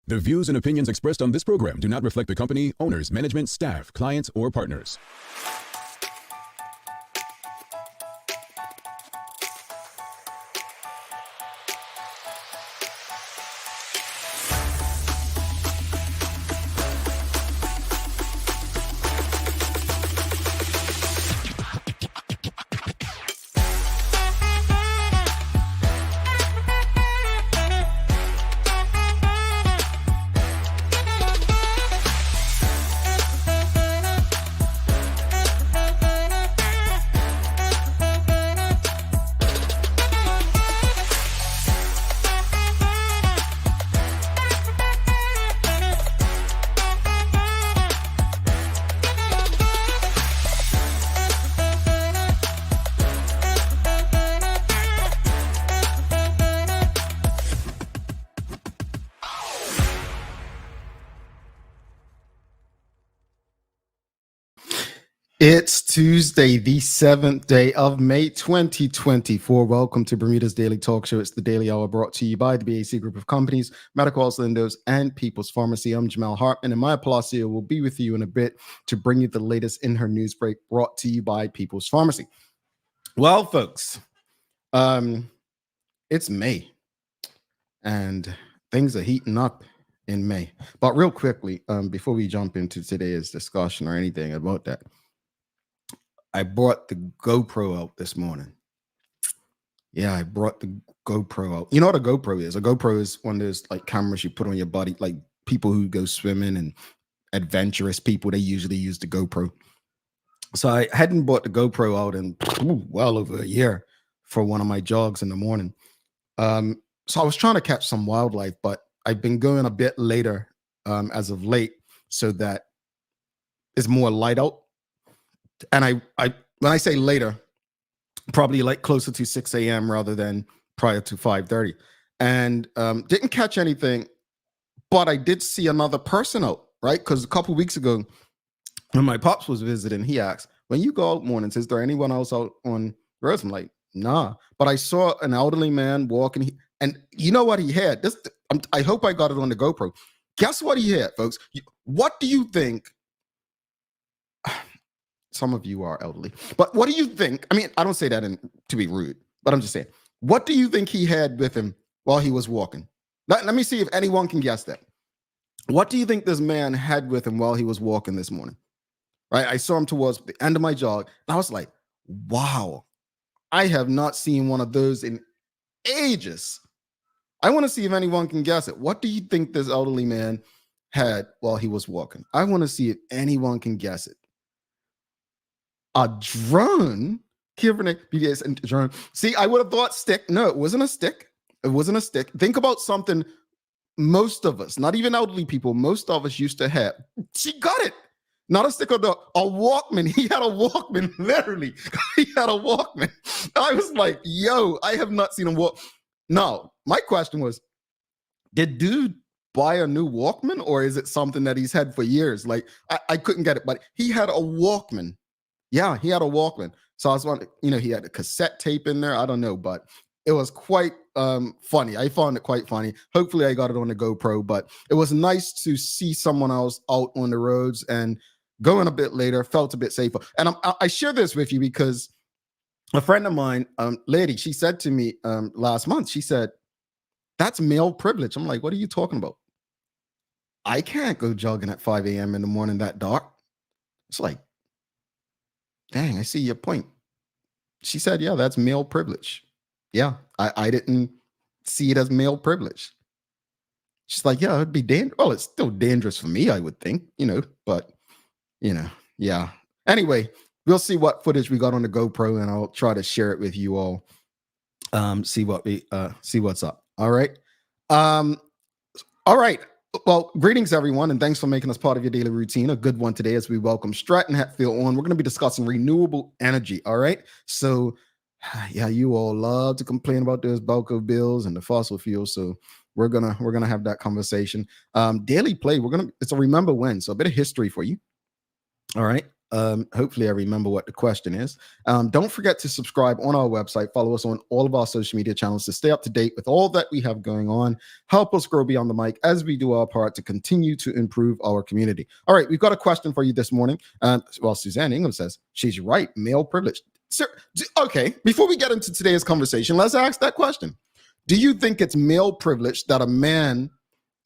The views and opinions expressed on this program do not reflect the company, owners, management, staff, clients, or partners. It's Tuesday, the 7th day of May 2024. Welcome to Bermuda's Daily Talk Show. It's the Daily Hour brought to you by the BAC Group of Companies, Medical House Lindos, and People's Pharmacy. I'm Jamal Hartman, and Maya Palacio will be with you in a bit to bring you the latest in her news break brought to you by People's Pharmacy. Well, folks, it's May, and things are heating up in May. But real quickly, before we jump into today's discussion or anything about that, I brought the GoPro out this morning. Yeah, I brought the GoPro out. You know what a GoPro is? A GoPro is one of those like cameras you put on your body, like people who go swimming and adventurous people, they usually use the GoPro. So I hadn't bought the GoPro out in well over a year for one of my jogs in the morning. So I was trying to catch some wildlife, but I've been going a bit later as of late so that it's more light out. And I when I say later, probably like closer to 6 a.m. rather than prior to 5:30. And didn't catch anything, but I did see another person out, right? Because a couple weeks ago, when my pops was visiting, he asked, when you go out mornings, is there anyone else out on the roads? I'm like, nah. But I saw an elderly man walking, and you know what he had? I hope I got it on the GoPro. Guess what he had, folks? What do you think? Some of you are elderly, but what do you think? I mean, I don't say that to be rude, but I'm just saying, what do you think he had with him while he was walking? Let me see if anyone can guess that. What do you think this man had with him while he was walking this morning? Right? I saw him towards the end of my jog, and I was like, wow, I have not seen one of those in ages. I want to see if anyone can guess it. What do you think this elderly man had while he was walking? I want to see if anyone can guess it. A drone? BBS and drone. See, I would have thought stick. No, it wasn't a stick. It wasn't a stick. Think about something most of us, not even elderly people, most of us used to have. She got it. Not a stick or a Walkman. He had a Walkman, literally. He had a Walkman. I was like, yo, I have not seen him walk. No, my question was, did dude buy a new Walkman, or is it something that he's had for years? Like, I couldn't get it, but he had a Walkman. Yeah, he had a Walkman. So I was wondering, he had a cassette tape in there. I don't know, but it was quite funny. I found it quite funny. Hopefully I got it on the GoPro, but it was nice to see someone else out on the roads and going a bit later, felt a bit safer. And I share this with you because a friend of mine, lady, she said to me last month, she said, that's male privilege. I'm like, what are you talking about? I can't go jogging at 5 a.m. in the morning that dark. It's like, dang, I see your point. She said, yeah, that's male privilege. Yeah, I didn't see it as male privilege. She's like, yeah, it'd be dangerous. Well, it's still dangerous for me, I would think, but, yeah. Anyway, we'll see what footage we got on the GoPro, and I'll try to share it with you all. See what's up. All right. All right. Well, greetings, everyone, and thanks for making us part of your daily routine. A good one today as we welcome Stratton Hatfield on. We're going to be discussing renewable energy, all right? So, yeah, you all love to complain about those Balco bills and the fossil fuels, so we're gonna have that conversation. Daily play, it's a remember when, so a bit of history for you, all right? Hopefully I remember what the question is. Don't forget to subscribe on our website. Follow us on all of our social media channels to stay up to date with all that we have going on. Help us grow beyond the mic as we do our part to continue to improve our community. All right, we've got a question for you this morning. Well, Suzanne Ingham says, she's right, male privilege. Sir, okay, before we get into today's conversation, let's ask that question. Do you think it's male privilege that a man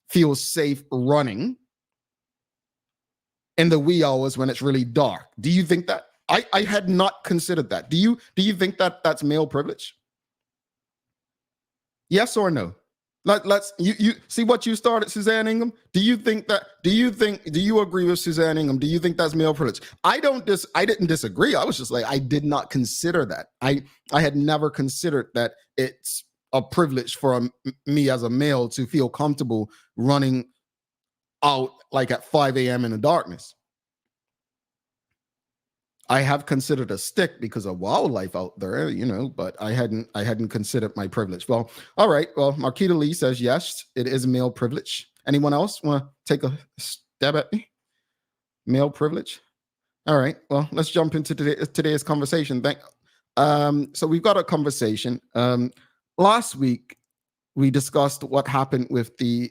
feels safe running in the wee hours when it's really dark? Do you think that? I had not considered that. Do you think that that's male privilege? Yes or no? Let's you see what you started, Suzanne Ingham. Do you agree with Suzanne Ingham? Do you think that's male privilege? I didn't disagree. I was just like, I did not consider that. I had never considered that it's a privilege for me as a male to feel comfortable running out like at 5 a.m. in the darkness. I have considered a stick because of wildlife out there, but I hadn't considered my privilege. Well, all right. Well, Marquita Lee says, yes, it is male privilege. Anyone else want to take a stab at me? Male privilege. All right. Well, let's jump into today's conversation. So we've got a conversation. Last week, we discussed what happened with the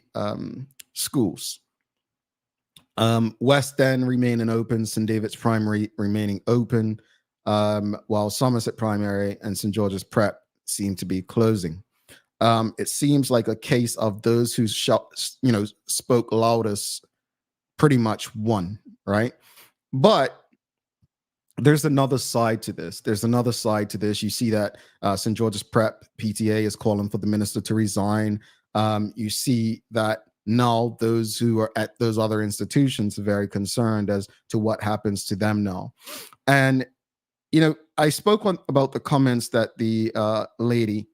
schools. West End remaining open, St. David's Primary remaining open, while Somerset Primary and St. George's Prep seem to be closing. It seems like a case of those who spoke loudest pretty much won, right? But there's another side to this. You see that St. George's Prep PTA is calling for the minister to resign. You see that now those who are at those other institutions are very concerned as to what happens to them now. And, I spoke about the comments that the lady,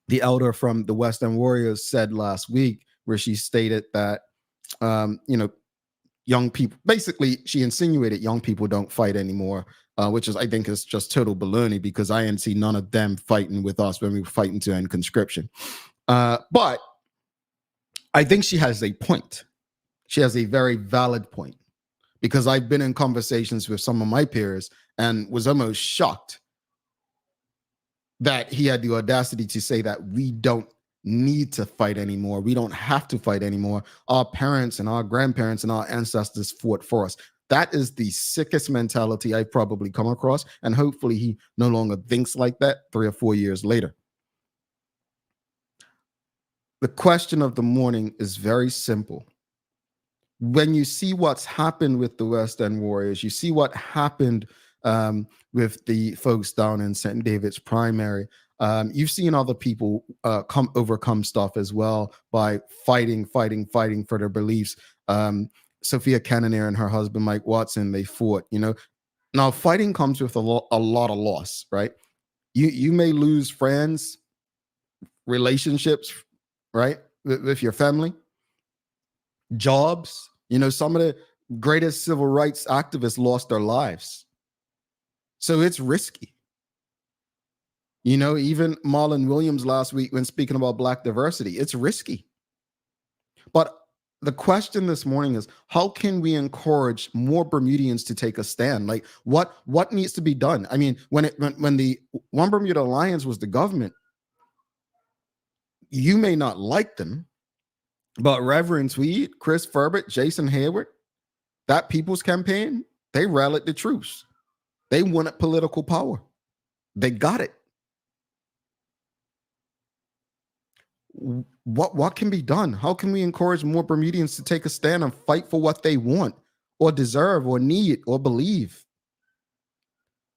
the elder from the West End Warriors, said last week, where she stated that, young people, basically she insinuated young people don't fight anymore, which I think is just total baloney, because I didn't see none of them fighting with us when we were fighting to end conscription. But I think she has a point. She has a very valid point, because I've been in conversations with some of my peers and was almost shocked that he had the audacity to say that we don't need to fight anymore. We don't have to fight anymore. Our parents and our grandparents and our ancestors fought for us. That is the sickest mentality I've probably come across. And hopefully he no longer thinks like that 3 or 4 years later. The question of the morning is very simple. When you see what's happened with the West End Warriors, you see what happened with the folks down in St. David's Primary. You've seen other people overcome stuff as well by fighting for their beliefs. Sophia Cannonier and her husband, Mike Watson, they fought, Now, fighting comes with a lot of loss, right? You may lose friends, relationships, right? With your family, jobs. Some of the greatest civil rights activists lost their lives. So it's risky. Even Marlon Williams last week, when speaking about Black diversity, it's risky. But the question this morning is, how can we encourage more Bermudians to take a stand? Like, what needs to be done? I mean, when the One Bermuda Alliance was the government, you may not like them, but Reverend Tweed, Chris Furbert, Jason Hayward, that People's Campaign, they rallied the troops. They wanted political power. They got it. What can be done? How can we encourage more Bermudians to take a stand and fight for what they want or deserve or need or believe?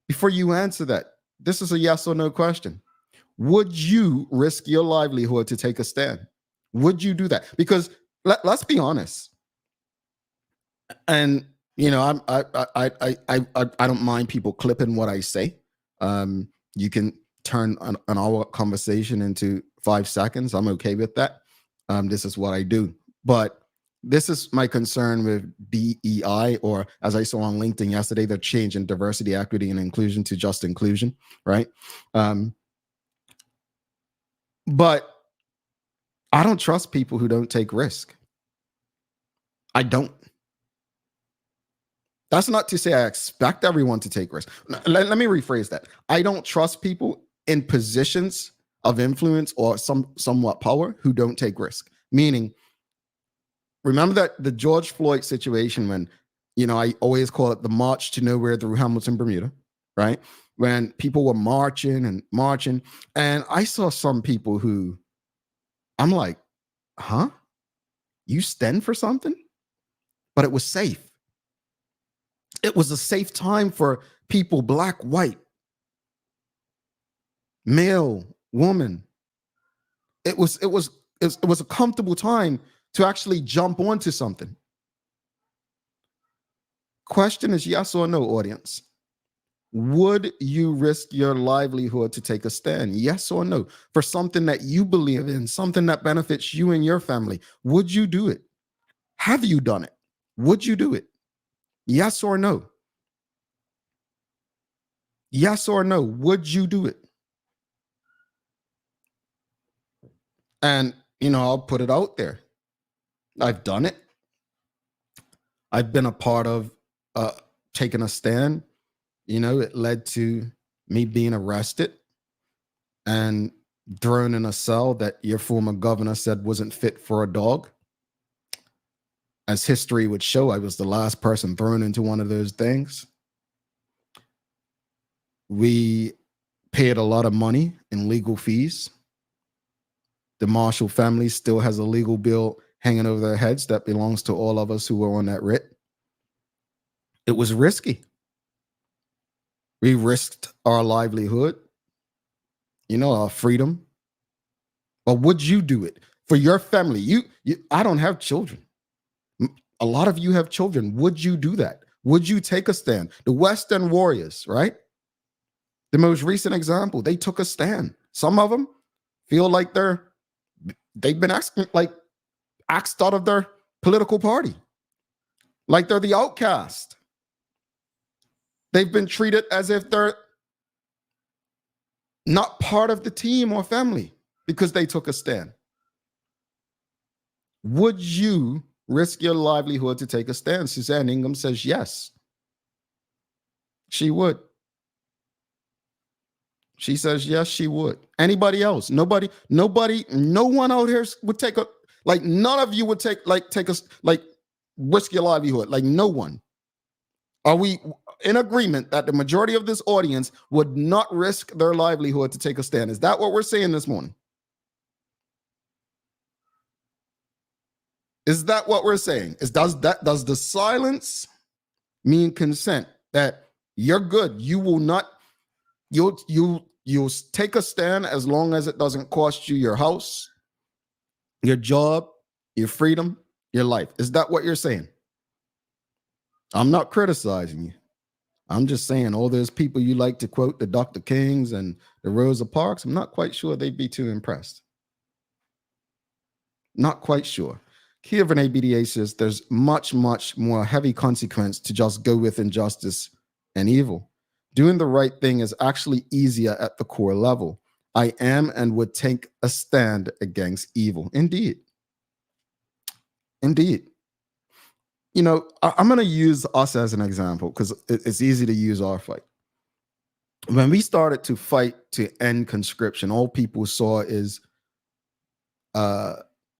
Before you answer that, this is a yes or no question. Would you risk your livelihood to take a stand? Would you do that? Because let's be honest. And I don't mind people clipping what I say. You can turn an hour conversation into 5 seconds. I'm okay with that. This is what I do. But this is my concern with DEI, or as I saw on LinkedIn yesterday, they're changing diversity, equity, and inclusion to just inclusion, right? But I don't trust people who don't take risk. I don't. That's not to say I expect everyone to take risks. Let me rephrase that. I don't trust people in positions of influence or somewhat power who don't take risk. Meaning, remember that the George Floyd situation when, I always call it the march to nowhere through Hamilton, Bermuda, right? When people were marching and marching. And I saw some people who I'm like, huh? You stand for something? But it was safe. It was a safe time for people, black, white, male, woman. It was a comfortable time to actually jump onto something. Question is yes or no, audience. Would you risk your livelihood to take a stand? Yes or no? For something that you believe in, something that benefits you and your family. Would you do it? Have you done it? Would you do it? Yes or no? Yes or no? Would you do it? And, I'll put it out there. I've done it. I've been a part of taking a stand. It led to me being arrested and thrown in a cell that your former governor said wasn't fit for a dog. As history would show, I was the last person thrown into one of those things. We paid a lot of money in legal fees. The Marshall family still has a legal bill hanging over their heads that belongs to all of us who were on that writ. It was risky. We risked our livelihood, our freedom. But would you do it for your family? I don't have children. A lot of you have children. Would you do that? Would you take a stand? The Western Warriors, right? The most recent example, they took a stand. Some of them feel like they've been axed out of their political party, like they're the outcast. They've been treated as if they're not part of the team or family because they took a stand. Would you risk your livelihood to take a stand? Suzanne Ingham says yes. She would. She says yes, she would. Anybody else? Nobody, no one out here would take none of you would take risk your livelihood. No one. Are we in agreement that the majority of this audience would not risk their livelihood to take a stand? Is that what we're saying this morning? Is that what we're saying? Does the silence mean consent? That you're good. You will not, you'll take a stand as long as it doesn't cost you your house, your job, your freedom, your life. Is that what you're saying? I'm not criticizing you. I'm just saying all those people you like to quote, the Dr. Kings and the Rosa Parks, I'm not quite sure they'd be too impressed. Not quite sure. Kievan ABDA says there's much, much more heavy consequence to just go with injustice and evil. Doing the right thing is actually easier at the core level. I am and would take a stand against evil. Indeed. Indeed. I'm going to use us as an example because it's easy to use our fight. When we started to fight to end conscription, all people saw is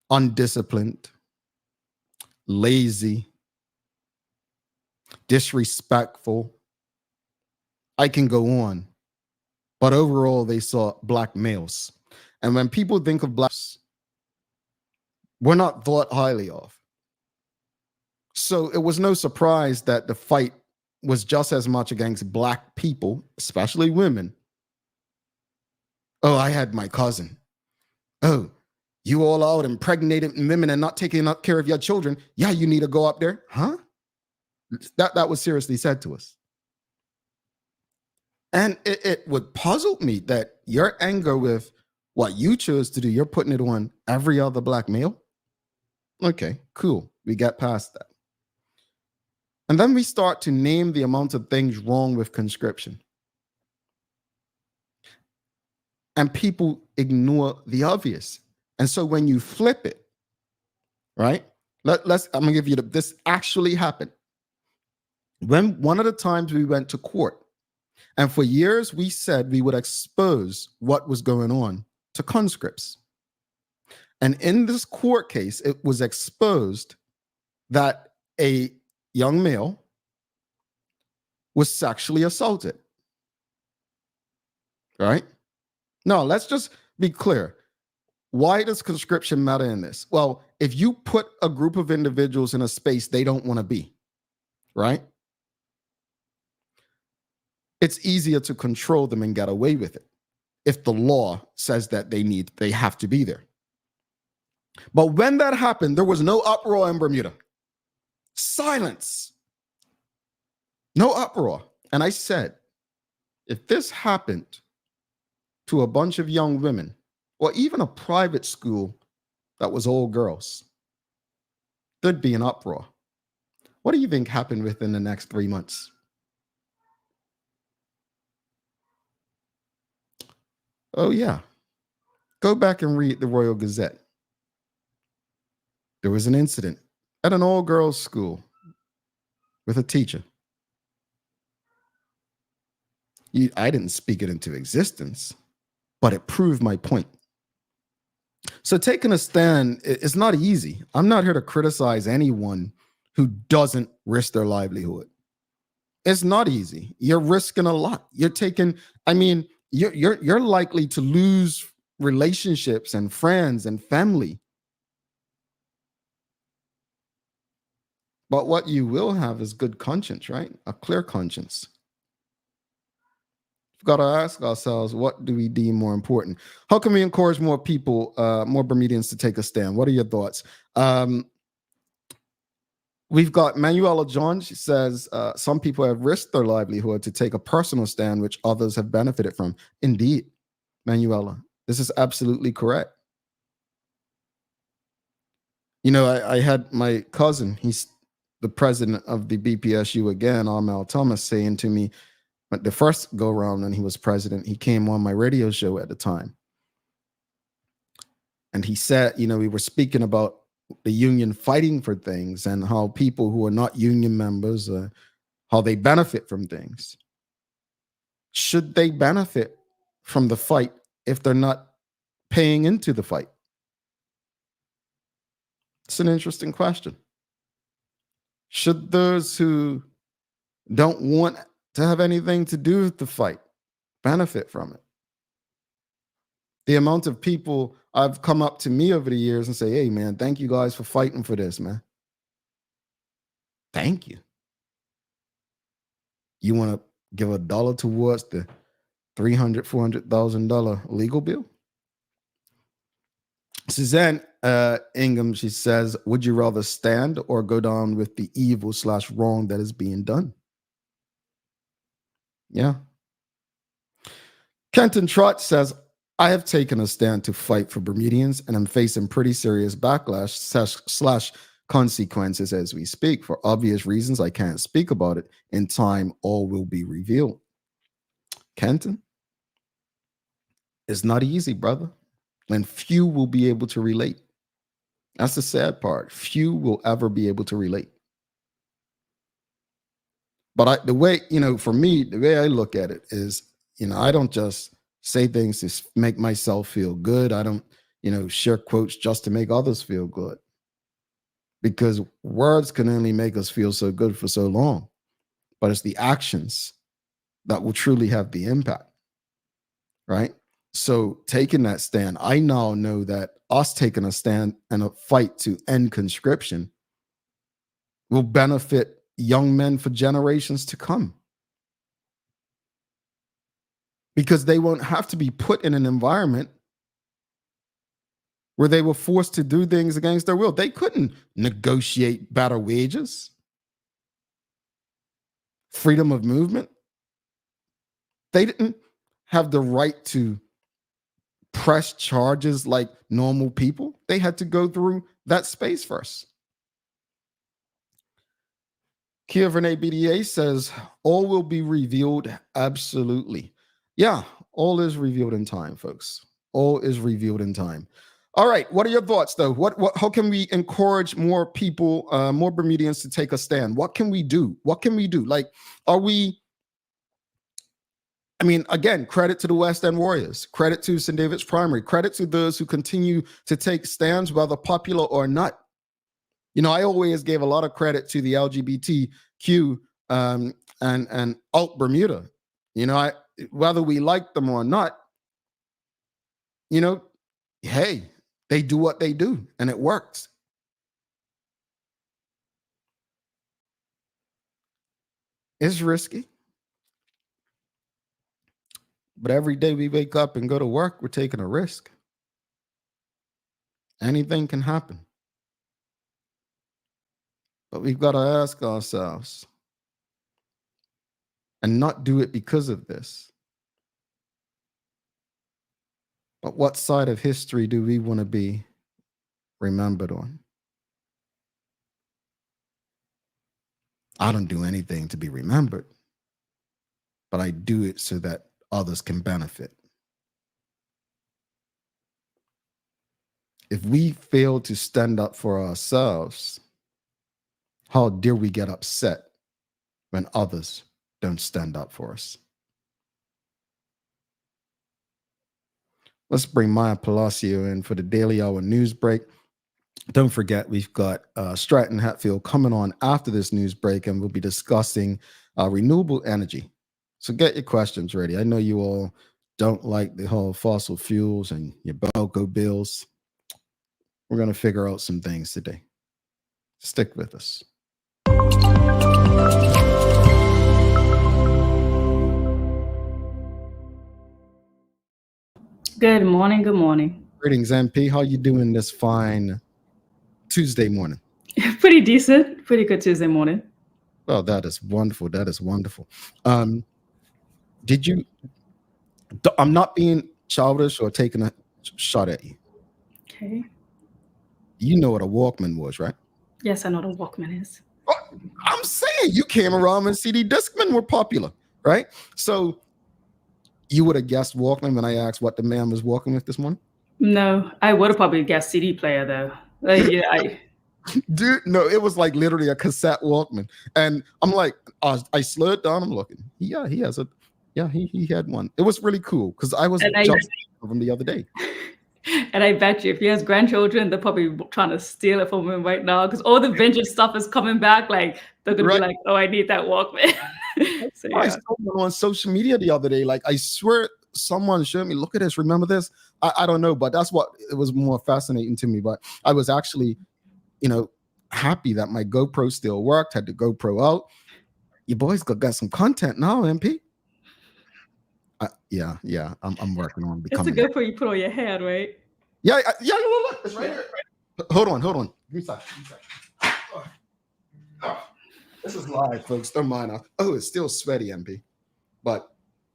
undisciplined, lazy, disrespectful. I can go on. But overall, they saw black males. And when people think of blacks, we're not thought highly of. So it was no surprise that the fight was just as much against black people, especially women. Oh, I had my cousin. Oh, you all out impregnated women and not taking care of your children. Yeah, you need to go up there. Huh? That was seriously said to us. And it would puzzle me that your anger with what you chose to do, you're putting it on every other black male. Okay, cool. We got past that. And then we start to name the amount of things wrong with conscription. And people ignore the obvious. And so when you flip it, right? I'm gonna give you this actually happened. When one of the times we went to court, and for years we said we would expose what was going on to conscripts. And in this court case, it was exposed that a young male was sexually assaulted. Right? Now, let's just be clear. Why does conscription matter in this? Well, if you put a group of individuals in a space they don't want to be, right? It's easier to control them and get away with it if the law says that they have to be there. But when that happened, there was no uproar in Bermuda. Silence. No uproar. And I said, if this happened to a bunch of young women, or even a private school that was all girls, there'd be an uproar. What do you think happened within the next 3 months? Oh, yeah. Go back and read the Royal Gazette. There was an incident at an all-girls school with a teacher. I didn't speak it into existence, but it proved my point. So taking a stand is not easy. I'm not here to criticize anyone who doesn't risk their livelihood. It's not easy. You're risking a lot. You're likely to lose relationships and friends and family. But what you will have is good conscience, right? A clear conscience. We've got to ask ourselves, what do we deem more important? How can we encourage more people, more Bermudians to take a stand? What are your thoughts? We've got Manuela John. She says, some people have risked their livelihood to take a personal stand, which others have benefited from. Indeed, Manuela, this is absolutely correct. You know, I had my cousin, he's the president of the BPSU again, Armel Thomas, saying to me, the first go around when he was president, he came on my radio show at the time. And he said, you know, we were speaking about the union fighting for things and how people who are not union members, how they benefit from things. Should they benefit from the fight if they're not paying into the fight? It's an interesting question. Should those who don't want to have anything to do with the fight benefit from it? The amount of people I've come up to me over the years and say, hey, man, thank you guys for fighting for this, man. Thank you. You want to give $1 towards the $300,000, $400,000 legal bill? Suzanne Ingham, she says, would you rather stand or go down with the evil/wrong that is being done? Yeah. Kenton Trott says, I have taken a stand to fight for Bermudians and I'm facing pretty serious backlash / consequences as we speak. For obvious reasons, I can't speak about it. In time, all will be revealed. Kenton, it's not easy, brother. And few will be able to relate. That's the sad part. Few will ever be able to relate. But the way, for me, the way I look at it is, I don't just say things to make myself feel good. I don't, share quotes just to make others feel good. Because words can only make us feel so good for so long. But it's the actions that will truly have the impact. Right? So taking that stand, I now know that us taking a stand and a fight to end conscription will benefit young men for generations to come. Because they won't have to be put in an environment where they were forced to do things against their will. They couldn't negotiate better wages, freedom of movement. They didn't have the right to press charges like normal people. They had to go through that space first. Kia Verne BDA says, all will be revealed. Absolutely. Yeah, all is revealed in time, folks. All is revealed in time. All right. What are your thoughts, though? How can we encourage more people, more Bermudians to take a stand? What can we do? What can we do? Like, are we? I mean, again, credit to the West End Warriors, credit to St. David's Primary, credit to those who continue to take stands, whether popular or not. You know, I always gave a lot of credit to the LGBTQ and alt Bermuda. You know, whether we like them or not, you know, hey, they do what they do, and it works. It's risky. But every day we wake up and go to work, we're taking a risk. Anything can happen. But we've got to ask ourselves and not do it because of this. But what side of history do we want to be remembered on? I don't do anything to be remembered, but I do it so that others can benefit. If we fail to stand up for ourselves, how dare we get upset when others don't stand up for us? Let's bring Maya Palacio in for the Daily Hour news break. Don't forget, we've got Stratton Hatfield coming on after this news break, and we'll be discussing renewable energy. So get your questions ready. I know you all don't like the whole fossil fuels and your BELCO bills. We're going to figure out some things today. Stick with us. Good morning. Good morning. Greetings, MP. How you doing this fine Tuesday morning? Pretty decent. Pretty good Tuesday morning. Well, that is wonderful. That is wonderful. I'm not being childish or taking a shot at you. Okay. You know what a Walkman was, right? Yes, I know what a Walkman is. Oh, I'm saying you came around when CD Discman were popular, right? So you would have guessed Walkman when I asked what the man was walking with this morning? No, I would have probably guessed CD player though. Dude, no, it was like literally a cassette Walkman. And I'm like, I slowed down, I'm looking. He had one. It was really cool because I was just of him the other day. And I bet you if he has grandchildren, they're probably trying to steal it from him right now because all the vintage stuff is coming back. Like they're gonna be like, "Oh, I need that Walkman." So, yeah. I saw one on social media the other day. Like I swear, someone showed me. Look at this. Remember this? I don't know, but that's what it was more fascinating to me. But I was actually, happy that my GoPro still worked. Had the GoPro out. Your boys got some content now, MP. Yeah. I'm working on becoming. It's a GoPro you put on your head, right? Yeah. Look, it's right here. Hold on. Give me a second. This is live, folks. Don't mind. It's still sweaty, MP. But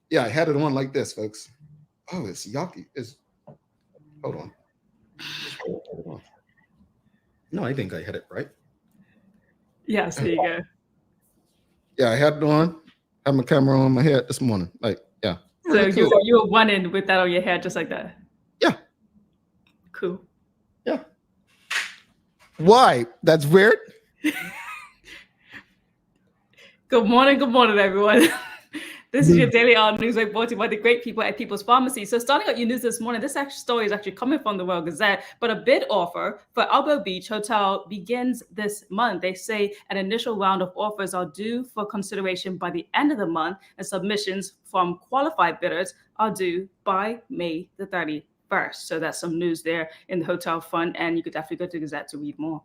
yeah, I had it on like this, folks. Oh, it's yucky. Hold on. No, I think I had it right. Yes, there you go. Yeah, I had it on. Had my camera on my head this morning. Like, yeah. So really cool. You were running with that on your head just like that? Yeah. Cool. Yeah. Why? That's weird. Good morning, everyone. This is your Daily Hour news brought to you by the great people at People's Pharmacy. So starting out your news this morning, this story is actually coming from the World Gazette, but a bid offer for Elbow Beach Hotel begins this month. They say an initial round of offers are due for consideration by the end of the month, and submissions from qualified bidders are due by May the 31st. So that's some news there in the hotel fund, and you could definitely go to the Gazette to read more.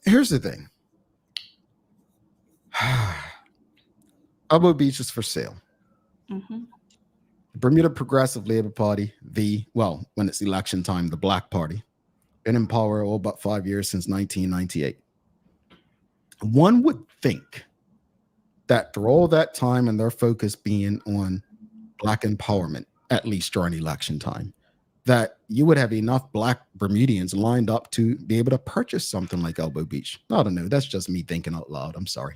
Here's the thing. Elbow Beach is for sale. Mm-hmm. The Bermuda Progressive Labor Party, when it's election time, the Black Party, been in power all but 5 years since 1998. One would think that through all that time and their focus being on Black empowerment, at least during election time, that you would have enough Black Bermudians lined up to be able to purchase something like Elbow Beach. I don't know. That's just me thinking out loud. I'm sorry.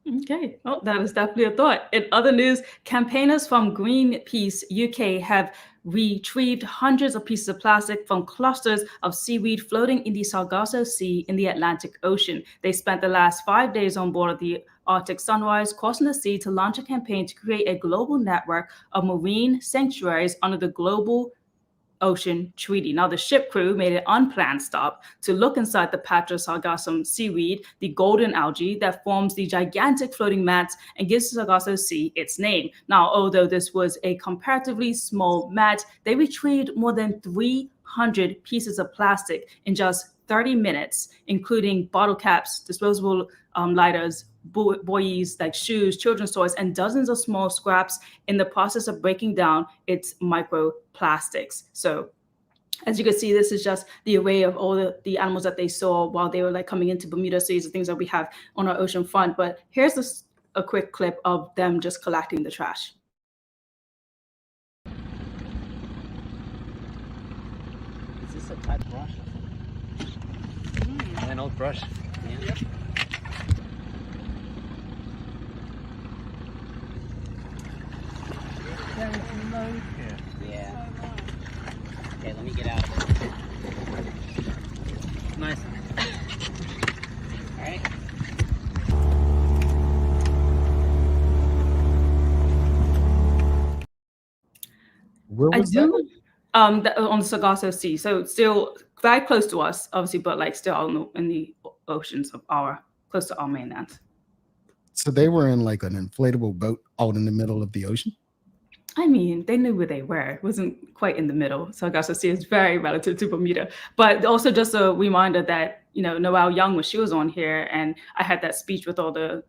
Okay, well, that is definitely a thought. In other news, campaigners from Greenpeace UK have retrieved hundreds of pieces of plastic from clusters of seaweed floating in the Sargasso Sea in the Atlantic Ocean. They spent the last 5 days on board of the Arctic Sunrise, crossing the sea to launch a campaign to create a global network of marine sanctuaries under the Global Ocean Treaty. Now, the ship crew made an unplanned stop to look inside the patch of sargassum seaweed, the golden algae that forms the gigantic floating mats and gives the Sargasso Sea its name. Now, although this was a comparatively small mat, they retrieved more than 300 pieces of plastic in just 30 minutes, including bottle caps, disposable lighters, buoys like shoes, children's toys, and dozens of small scraps in the process of breaking down its microplastics. So as you can see, this is just the array of all the animals that they saw while they were like coming into Bermuda. So these are things that we have on our ocean front. But here's a quick clip of them just collecting the trash. Is this a type brush? An old brush. Yeah. Yeah. Okay, let me get out of it. Nice. All right. Where was that? On the Sargasso Sea. So it's still very close to us, obviously, but like still in the oceans of close to our mainland. So they were in like an inflatable boat out in the middle of the ocean? I mean, they knew where they were. It wasn't quite in the middle. Sargasso Sea is very relative to Bermuda. But also just a reminder that, Noelle Young, when she was on here, and I had that speech with all the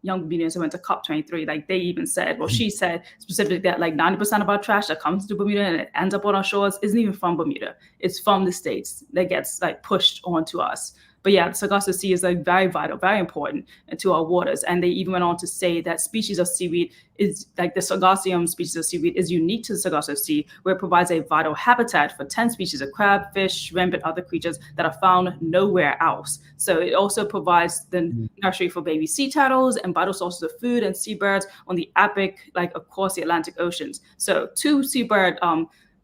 young Bermudians who went to COP23, like they even said, well, she said specifically that like 90% of our trash that comes to Bermuda and it ends up on our shores isn't even from Bermuda. It's from the States that gets like pushed onto us. But yeah, the Sargasso Sea is like very vital, very important to our waters. And they even went on to say that species of seaweed is like the Sargassum species of seaweed is unique to the Sargasso Sea, where it provides a vital habitat for 10 species of crab, fish, shrimp, and other creatures that are found nowhere else. So it also provides the nursery for baby sea turtles and vital sources of food and seabirds on the epic, like across the Atlantic Oceans. So two seabird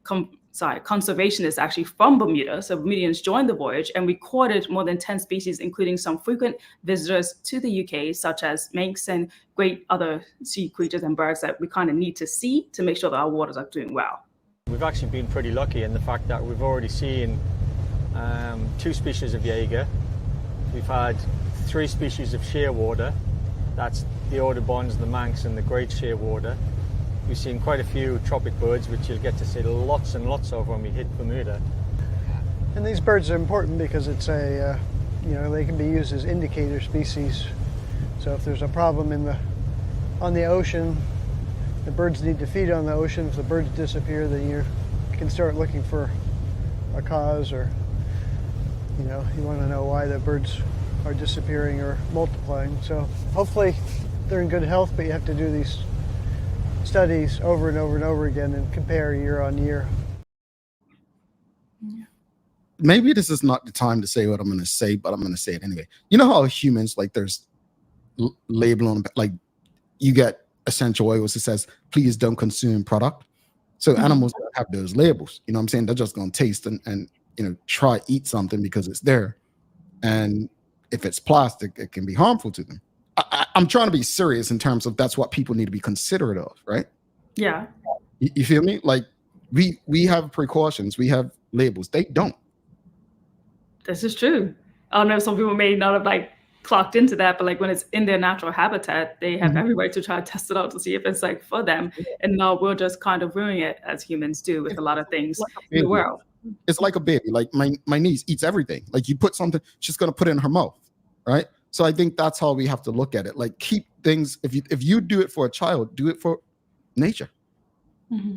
conservationists actually from Bermuda. So Bermudians joined the voyage and recorded more than 10 species, including some frequent visitors to the UK, such as minks and great other sea creatures and birds that we kind of need to see to make sure that our waters are doing well. We've actually been pretty lucky in the fact that we've already seen 2 species of Jaeger. We've had 3 species of shearwater. That's the Audubons, the manx, and the great shearwater. We've seen quite a few tropic birds, which you'll get to see lots and lots of when we hit Bermuda. And these birds are important because it's they can be used as indicator species. So if there's a problem on the ocean, the birds need to feed on the ocean. If the birds disappear, then you can start looking for a cause, or you want to know why the birds are disappearing or multiplying. So hopefully they're in good health, but you have to do these studies over and over and over again and compare year on year. Maybe this is not the time to say what I'm going to say, but I'm going to say it anyway. You know how humans, like there's label on, like you get essential oils that says, please don't consume product. So animals don't have those labels, you know what I'm saying? They're just going to taste and try eat something because it's there. And if it's plastic, it can be harmful to them. I'm trying to be serious in terms of that's what people need to be considerate of, right? Yeah. You feel me? Like we have precautions, we have labels. They don't. This is true. I don't know, some people may not have like clocked into that, but like when it's in their natural habitat, they have every right to try to test it out to see if it's like for them. And now we're just kind of ruining it as humans do with a lot of things in the world. It's like a baby. Like my niece eats everything. Like you put something, she's gonna put it in her mouth, right? So I think that's how we have to look at it. Like keep things. If you do it for a child, do it for nature. Mm-hmm.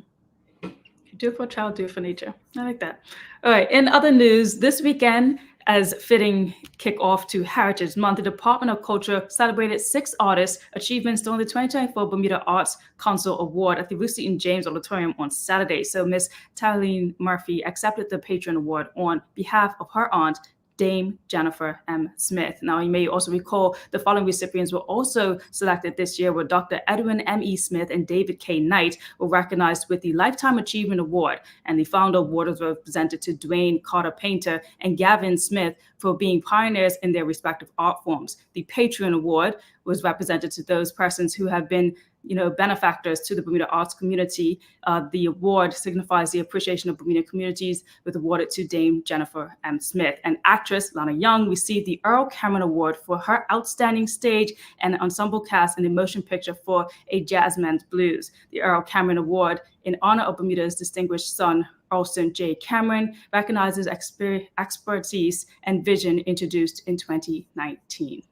Do it for a child, do it for nature. I like that. All right. In other news, this weekend, as fitting kickoff to Heritage Month, the Department of Culture celebrated 6 artists' achievements during the 2024 Bermuda Arts Council Award at the Rooster and James Auditorium on Saturday. So Miss Tarlene Murphy accepted the Patron Award on behalf of her aunt, Dame Jennifer M. Smith. Now, you may also recall the following recipients were also selected this year, where Dr. Edwin M. E. Smith and David K. Knight were recognized with the Lifetime Achievement Award, and the Founder Award was presented to Dwayne Carter Painter and Gavin Smith for being pioneers in their respective art forms. The Patron Award was represented to those persons who have been benefactors to the Bermuda arts community. The award signifies the appreciation of Bermuda communities, with awarded to Dame Jennifer M. Smith. And actress Lana Young received the Earl Cameron Award for her outstanding stage and ensemble cast in the motion picture for A Jazzman's Blues. The Earl Cameron Award, in honor of Bermuda's distinguished son, Earlston J. Cameron, recognizes expertise and vision introduced in 2019.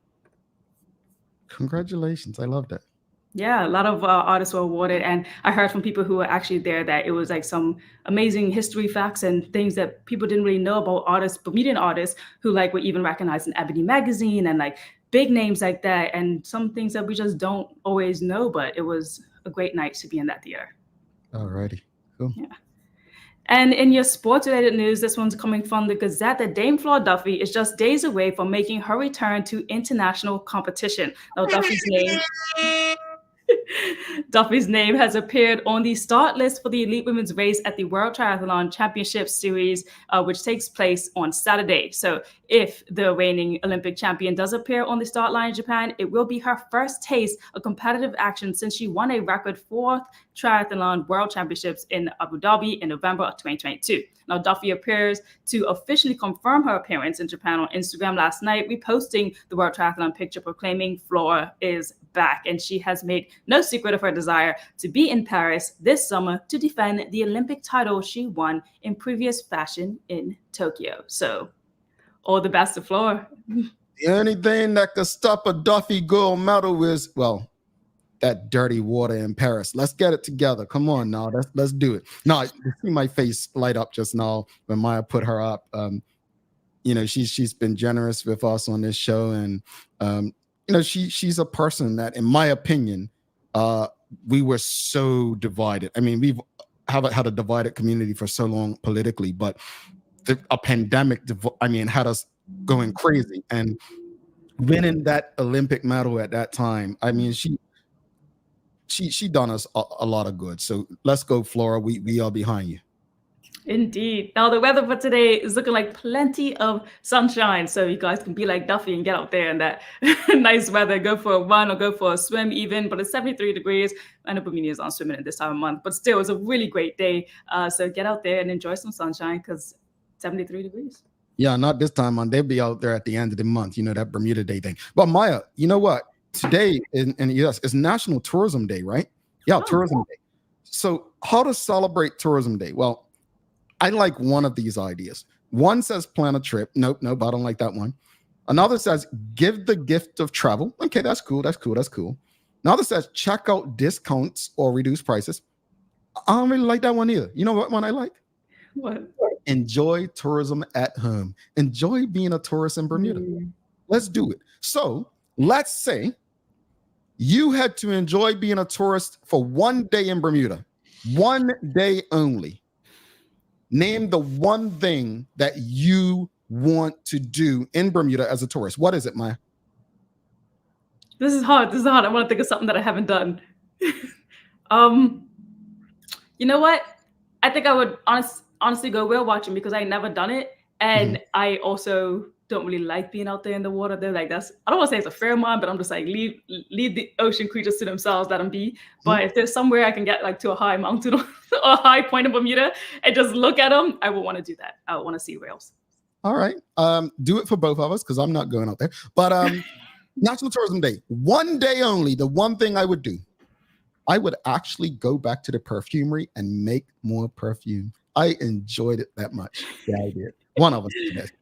Congratulations. I love that. Yeah, a lot of artists were awarded, and I heard from people who were actually there that it was like some amazing history facts and things that people didn't really know about artists, Bermudian artists, who were even recognized in Ebony magazine and big names like that, and some things that we just don't always know. But it was a great night to be in that theater. All righty, cool. Yeah. And in your sports-related news, this one's coming from the Gazette, that Dame Flora Duffy is just days away from making her return to international competition. Now, Duffy's name has appeared on the start list for the elite women's race at the World Triathlon Championship Series, which takes place on Saturday. So if the reigning Olympic champion does appear on the start line in Japan, it will be her first taste of competitive action since she won a record 4th Triathlon World Championships in Abu Dhabi in November of 2022. Now, Duffy appears to officially confirm her appearance in Japan on Instagram last night, reposting the World Triathlon picture proclaiming Flora is back. And she has made no secret of her desire to be in Paris this summer to defend the Olympic title she won in previous fashion in Tokyo. So all the best to Flora. The only thing that could stop a Duffy gold medal is, well, that dirty water in Paris. Let's get it together. Come on now. Let's do it. Now, you see my face light up just now when Maya put her up. She's been generous with us on this show, and she's a person that, in my opinion, we were so divided. I mean, we've had a divided community for so long politically, but a pandemic, had us going crazy. And winning that Olympic medal at that time, I mean, she done us a lot of good. So let's go, Flora. We are behind you. Indeed. Now, the weather for today is looking like plenty of sunshine, so you guys can be like Duffy and get out there in that nice weather. Go for a run or go for a swim even, but it's 73 degrees. I know Bermudians aren't swimming at this time of month, but still, it's a really great day. So get out there and enjoy some sunshine, because 73 degrees. Yeah, not this time on. They'll be out there at the end of the month, that Bermuda Day thing. But Maya, you know what? Today in the US is National Tourism Day, right? Yeah, Tourism Day. So how to celebrate Tourism Day? Well, I like one of these ideas. One says plan a trip. Nope, I don't like that one. Another says give the gift of travel. Okay, that's cool. Another says check out discounts or reduced prices. I don't really like that one either. You know what one I like? What? Enjoy tourism at home. Enjoy being a tourist in Bermuda. Let's do it. So let's say you had to enjoy being a tourist for one day in Bermuda, one day only. Name the one thing that you want to do in Bermuda as a tourist. What is it, Maya? This is hard. I want to think of something that I haven't done. You know what? I think I would honestly go whale watching, because I never done it. And I also don't really like being out there in the water. They're like, I don't want to say it's a fair mind, but I'm just like, leave the ocean creatures to themselves, let them be. But if there's somewhere I can get to a high mountain or a high point in Bermuda and just look at them, I would want to do that. I would want to see whales. All right. Do it for both of us, because I'm not going out there. But National Tourism Day, one day only. The one thing I would do, I would actually go back to the perfumery and make more perfume. I enjoyed it that much. Yeah, I did. One of us did.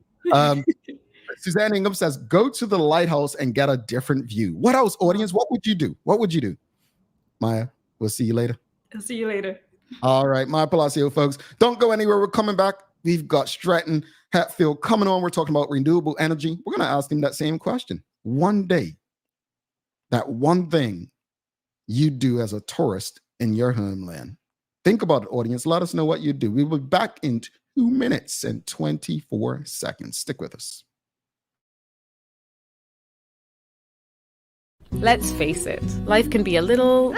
Suzanne Ingham says, go to the lighthouse and get a different view. What else, audience? What would you do? Maya, we'll see you later. I'll see you later. All right, Maya Palacio, folks. Don't go anywhere. We're coming back. We've got Stratton Hatfield coming on. We're talking about renewable energy. We're going to ask him that same question. One day, that one thing you do as a tourist in your homeland. Think about it, audience. Let us know what you do. We will be back in 2 minutes and 24 seconds. Stick with us. Let's face it, life can be a little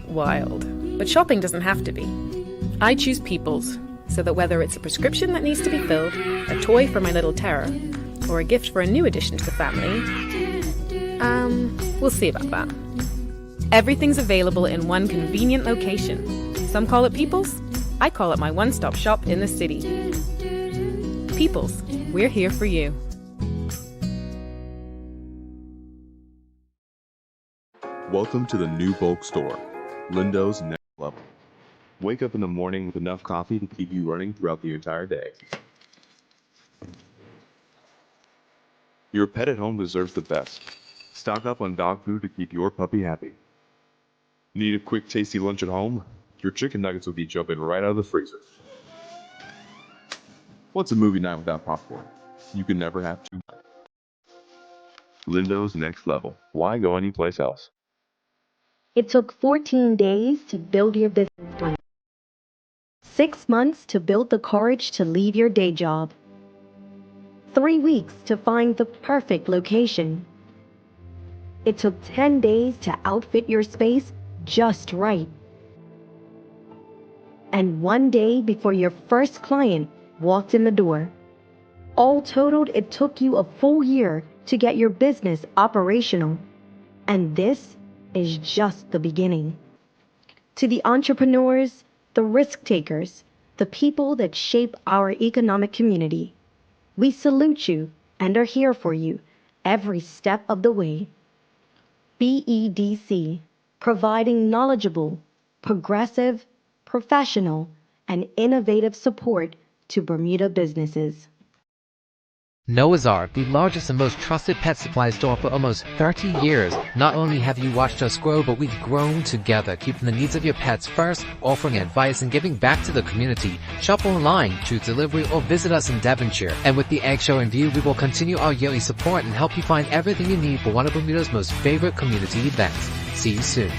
wild, but shopping doesn't have to be. I choose Peoples, so that whether it's a prescription that needs to be filled, a toy for my little terror, or a gift for a new addition to the family, we'll see about that. Everything's available in one convenient location. Some call it Peoples, I call it my one-stop shop in the city. Peoples, we're here for you. Welcome to the new bulk store, Lindo's Next Level. Wake up in the morning with enough coffee to keep you running throughout the entire day. Your pet at home deserves the best. Stock up on dog food to keep your puppy happy. Need a quick tasty lunch at home? Your chicken nuggets will be jumping right out of the freezer. What's a movie night without popcorn? You can never have too much. Lindo's Next Level. Why go anyplace else? It took 14 days to build your business plan. 6 months to build the courage to leave your day job. 3 weeks to find the perfect location. It took 10 days to outfit your space just right. And 1 day before your first client walked in the door. All totaled, it took you a full year to get your business operational. And this is just the beginning. To the entrepreneurs, the risk takers, the people that shape our economic community, we salute you and are here for you every step of the way. BEDC, providing knowledgeable, progressive, professional, and innovative support to Bermuda businesses. Noah's Ark, the largest and most trusted pet supply store for almost 30 years. Not only have you watched us grow, but we've grown together, keeping the needs of your pets first, offering advice and giving back to the community. Shop online, choose delivery, or visit us in Devonshire. And with the Egg Show in view, we will continue our yearly support and help you find everything you need for one of Bermuda's most favorite community events. See you soon.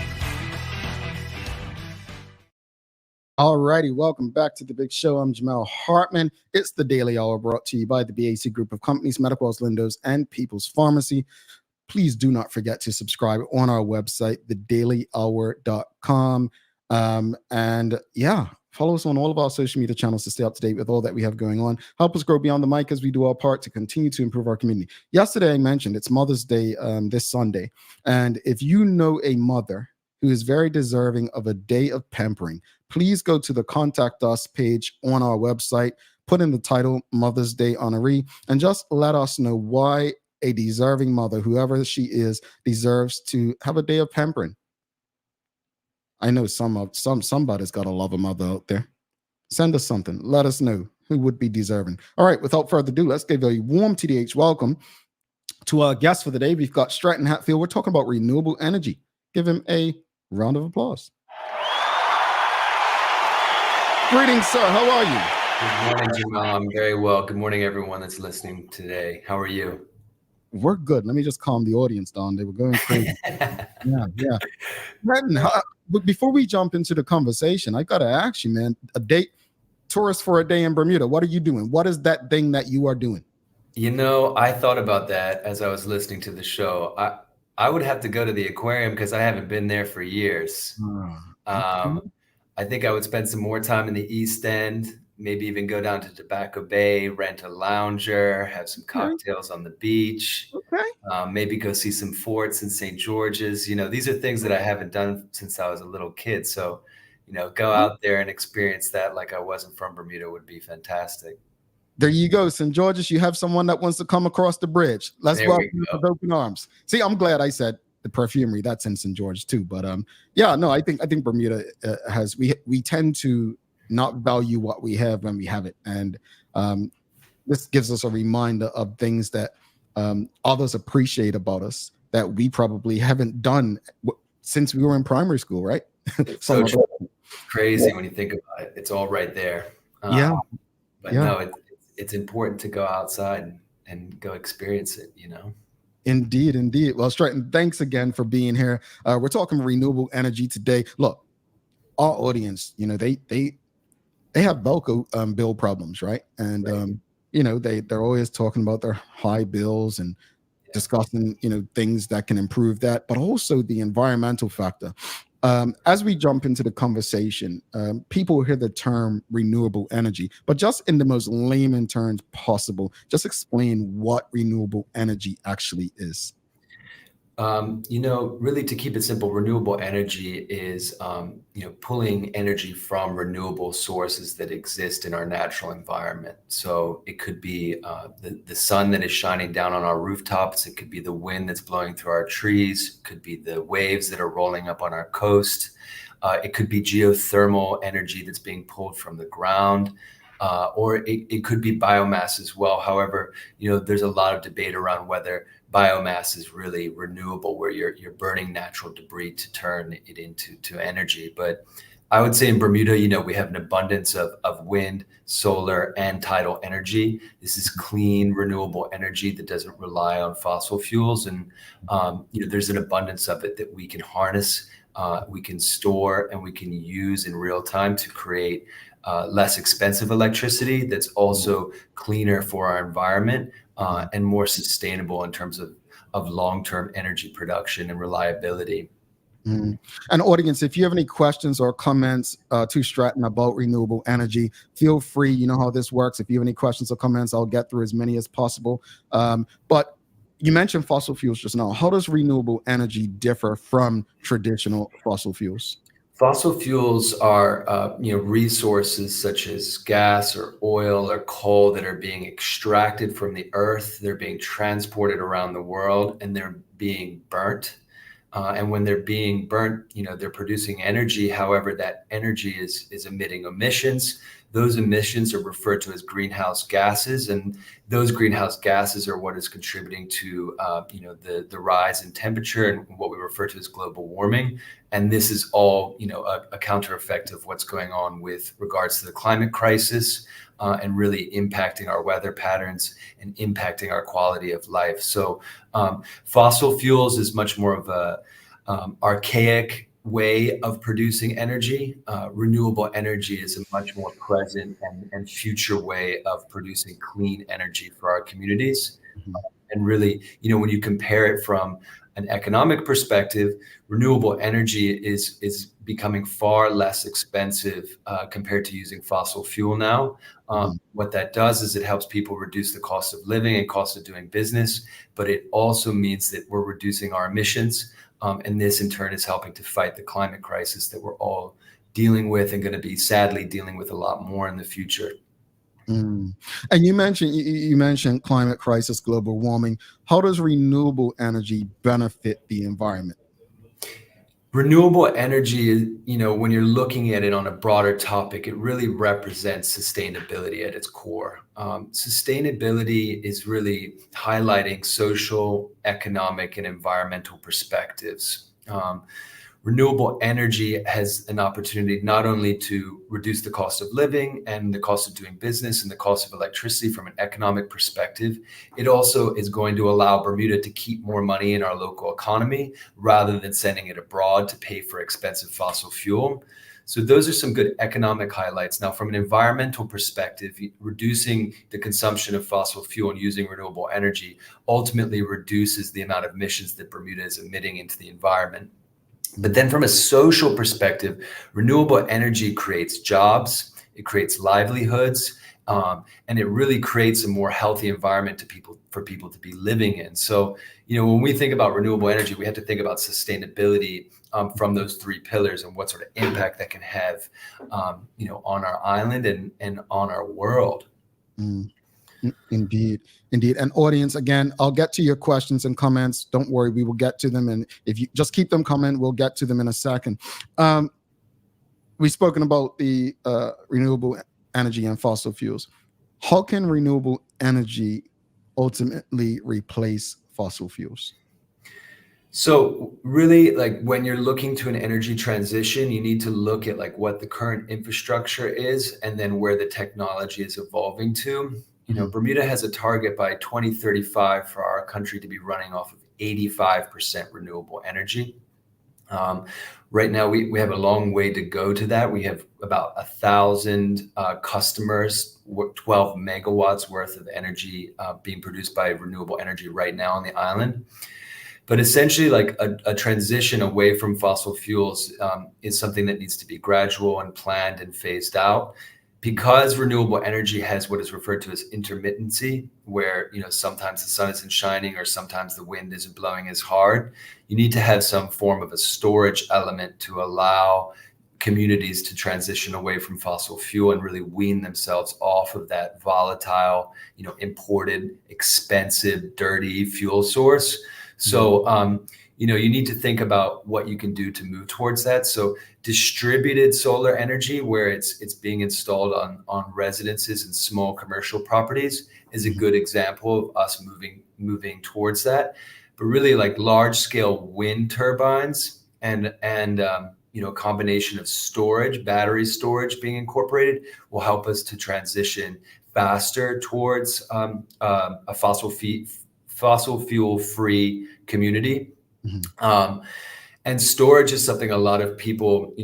Alrighty, welcome back to the big show. I'm Jamal Hartman. It's the Daily Hour brought to you by the BAC Group of Companies, Medicals, Lindos, and People's Pharmacy. Please do not forget to subscribe on our website, thedailyhour.com. And yeah, follow us on all of our social media channels to stay up to date with all that we have going on. Help us grow beyond the mic as we do our part to continue to improve our community. Yesterday, I mentioned it's Mother's Day this Sunday. And if you know a mother who is very deserving of a day of pampering, please go to the Contact Us page on our website, put in the title Mother's Day Honoree, and just let us know why a deserving mother, whoever she is, deserves to have a day of pampering. I know somebody's got to love a mother out there. Send us something. Let us know who would be deserving. All right, without further ado, let's give a warm TDH welcome to our guest for the day. We've got Stratton Hatfield. We're talking about renewable energy. Give him a round of applause. Greetings, sir. How are you? Good morning, Jamal. I'm very well. Good morning, everyone that's listening today. How are you? We're good. Let me just calm the audience down. They were going crazy. yeah. Brenton, but before we jump into the conversation, I got to ask you, man, tourist for a day in Bermuda. What are you doing? What is that thing that you are doing? You know, I thought about that as I was listening to the show. I would have to go to the aquarium because I haven't been there for years. I think I would spend some more time in the East End, maybe even go down to Tobacco Bay, rent a lounger, have some cocktails on the beach, maybe go see some forts in St. George's. You know, these are things that I haven't done since I was a little kid. So, you know, go out there and experience that like I wasn't from Bermuda would be fantastic. There you go, St. George's. You have someone that wants to come across the bridge. Let's welcome you with open arms. See, I'm glad I said the perfumery. That's in St. George too. But yeah, no, I think Bermuda has we tend to not value what we have when we have it, and this gives us a reminder of things that others appreciate about us that we probably haven't done since we were in primary school, right? So crazy when you think about it. It's all right there. But no, it's important to go outside and go experience it, you know? Indeed. Well, Stratton, thanks again for being here. We're talking renewable energy today. Look, our audience, you know, they have Belco bill problems, right? And you know, they're always talking about their high bills and discussing, things that can improve that, but also the environmental factor. As we jump into the conversation, people hear the term renewable energy, but just in the most layman terms possible, just explain what renewable energy actually is. Really to keep it simple, renewable energy is, pulling energy from renewable sources that exist in our natural environment. So it could be the sun that is shining down on our rooftops. It could be the wind that's blowing through our trees. It could be the waves that are rolling up on our coast. It could be geothermal energy that's being pulled from the ground. Or it could be biomass as well. However, there's a lot of debate around whether biomass is really renewable, where you're burning natural debris to turn it into energy. But I would say in Bermuda, we have an abundance of wind, solar, and tidal energy. This is clean, renewable energy that doesn't rely on fossil fuels. And, there's an abundance of it that we can harness, we can store, and we can use in real time to create less expensive electricity that's also cleaner for our environment, and more sustainable in terms of long-term energy production and reliability. And audience, if you have any questions or comments to Stratton about renewable energy, feel free. You know how this works. If you have any questions or comments, I'll get through as many as possible. But you mentioned fossil fuels just now. How does renewable energy differ from traditional fossil fuels? Fossil fuels are, resources such as gas or oil or coal that are being extracted from the earth. They're being transported around the world, and they're being burnt. And when they're being burnt, they're producing energy. However, that energy is emitting emissions. Those emissions are referred to as greenhouse gases, and those greenhouse gases are what is contributing to the rise in temperature and what we refer to as global warming. And this is all a counter effect of what's going on with regards to the climate crisis, and really impacting our weather patterns and impacting our quality of life. So fossil fuels is much more of a archaic way of producing energy. Renewable energy is a much more present and future way of producing clean energy for our communities. And really, when you compare it from an economic perspective, renewable energy is becoming far less expensive compared to using fossil fuel now. What that does is it helps people reduce the cost of living and cost of doing business, but it also means that we're reducing our emissions. And this in turn is helping to fight the climate crisis that we're all dealing with and going to be sadly dealing with a lot more in the future. And you mentioned climate crisis, global warming. How does renewable energy benefit the environment? Renewable energy, when you're looking at it on a broader topic, it really represents sustainability at its core. Sustainability is really highlighting social, economic, and environmental perspectives. Renewable energy has an opportunity not only to reduce the cost of living and the cost of doing business and the cost of electricity from an economic perspective, it also is going to allow Bermuda to keep more money in our local economy rather than sending it abroad to pay for expensive fossil fuel. So those are some good economic highlights. Now, from an environmental perspective, reducing the consumption of fossil fuel and using renewable energy ultimately reduces the amount of emissions that Bermuda is emitting into the environment. But then from a social perspective, renewable energy creates jobs, it creates livelihoods, and it really creates a more healthy environment for people to be living in. So, when we think about renewable energy, we have to think about sustainability from those three pillars and what sort of impact that can have, on our island and on our world. Indeed. And audience, again, I'll get to your questions and comments. Don't worry, we will get to them. And if you just keep them coming, we'll get to them in a second. We've spoken about the renewable energy and fossil fuels. How can renewable energy ultimately replace fossil fuels? So really, when you're looking to an energy transition, you need to look at what the current infrastructure is and then where the technology is evolving to. Bermuda has a target by 2035 for our country to be running off of 85% renewable energy. Right now, we have a long way to go to that. We have about 1,000 customers, 12 megawatts worth of energy being produced by renewable energy right now on the island. But essentially, like a transition away from fossil fuels is something that needs to be gradual and planned and phased out. Because renewable energy has what is referred to as intermittency, where sometimes the sun isn't shining or sometimes the wind isn't blowing as hard, you need to have some form of a storage element to allow communities to transition away from fossil fuel and really wean themselves off of that volatile, imported, expensive, dirty fuel source. So, you need to think about what you can do to move towards that. So distributed solar energy, where it's being installed on residences and small commercial properties, is a good example of us moving towards that. But really, like large scale wind turbines and combination of storage, battery storage being incorporated will help us to transition faster towards a fossil fuel free community. And storage is something a lot of people,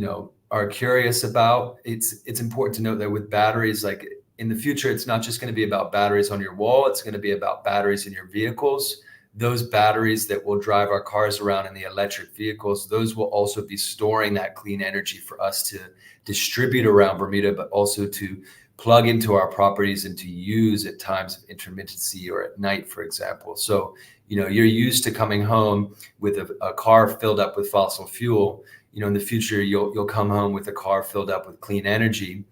are curious about. It's important to note that with batteries, like in the future, it's not just going to be about batteries on your wall. It's going to be about batteries in your vehicles. Those batteries that will drive our cars around in the electric vehicles, those will also be storing that clean energy for us to distribute around Bermuda, but also to plug into our properties and to use at times of intermittency or at night, for example. So, you're used to coming home with a car filled up with fossil fuel. In the future, you'll come home with a car filled up with clean energy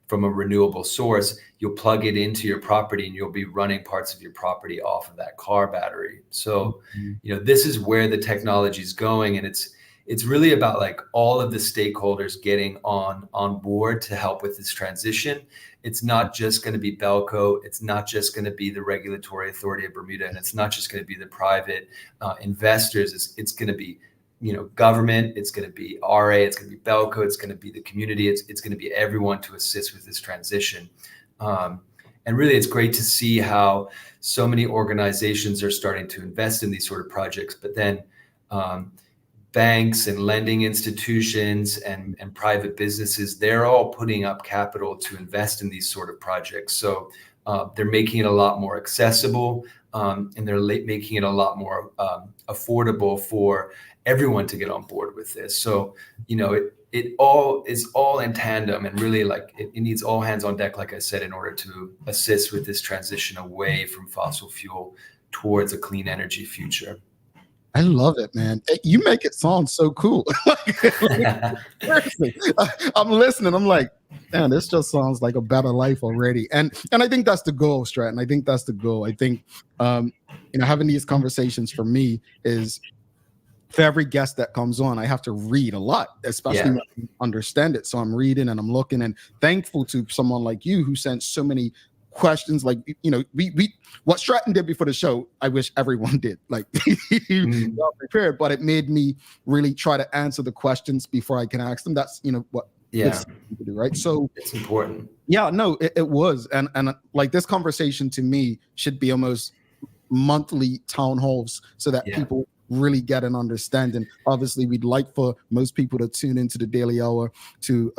from a renewable source. You'll plug it into your property and you'll be running parts of your property off of that car battery. So, this is where the technology is going. And it's really about like all of the stakeholders getting on board to help with this transition. It's not just going to be Belco. It's not just going to be the regulatory authority of Bermuda, and it's not just going to be the private investors. It's going to be, government. It's going to be RA. It's going to be Belco. It's going to be the community. It's going to be everyone to assist with this transition. And really, it's great to see how so many organizations are starting to invest in these sort of projects, but then banks and lending institutions and private businesses, they're all putting up capital to invest in these sort of projects. So they're making it a lot more accessible, and they're making it a lot more affordable for everyone to get on board with this. So, it all is all in tandem, and really like it needs all hands on deck, like I said, in order to assist with this transition away from fossil fuel towards a clean energy future. I love it, man. You make it sound so cool. Seriously, I'm listening. I'm like, man, this just sounds like a better life already. And I think that's the goal, Stratton. I think that's the goal. I think, having these conversations for me is, for every guest that comes on, I have to read a lot, especially when I understand it. So I'm reading and I'm looking, and thankful to someone like you who sent so many questions. Like, we what Stratton did before the show, I wish everyone did. Like, well prepared, but it made me really try to answer the questions before I can ask them. That's what to do, right? So it's important. Yeah, no, it was, and like this conversation to me should be almost monthly town halls so that people really get an understanding. Obviously, we'd like for most people to tune into the Daily Hour to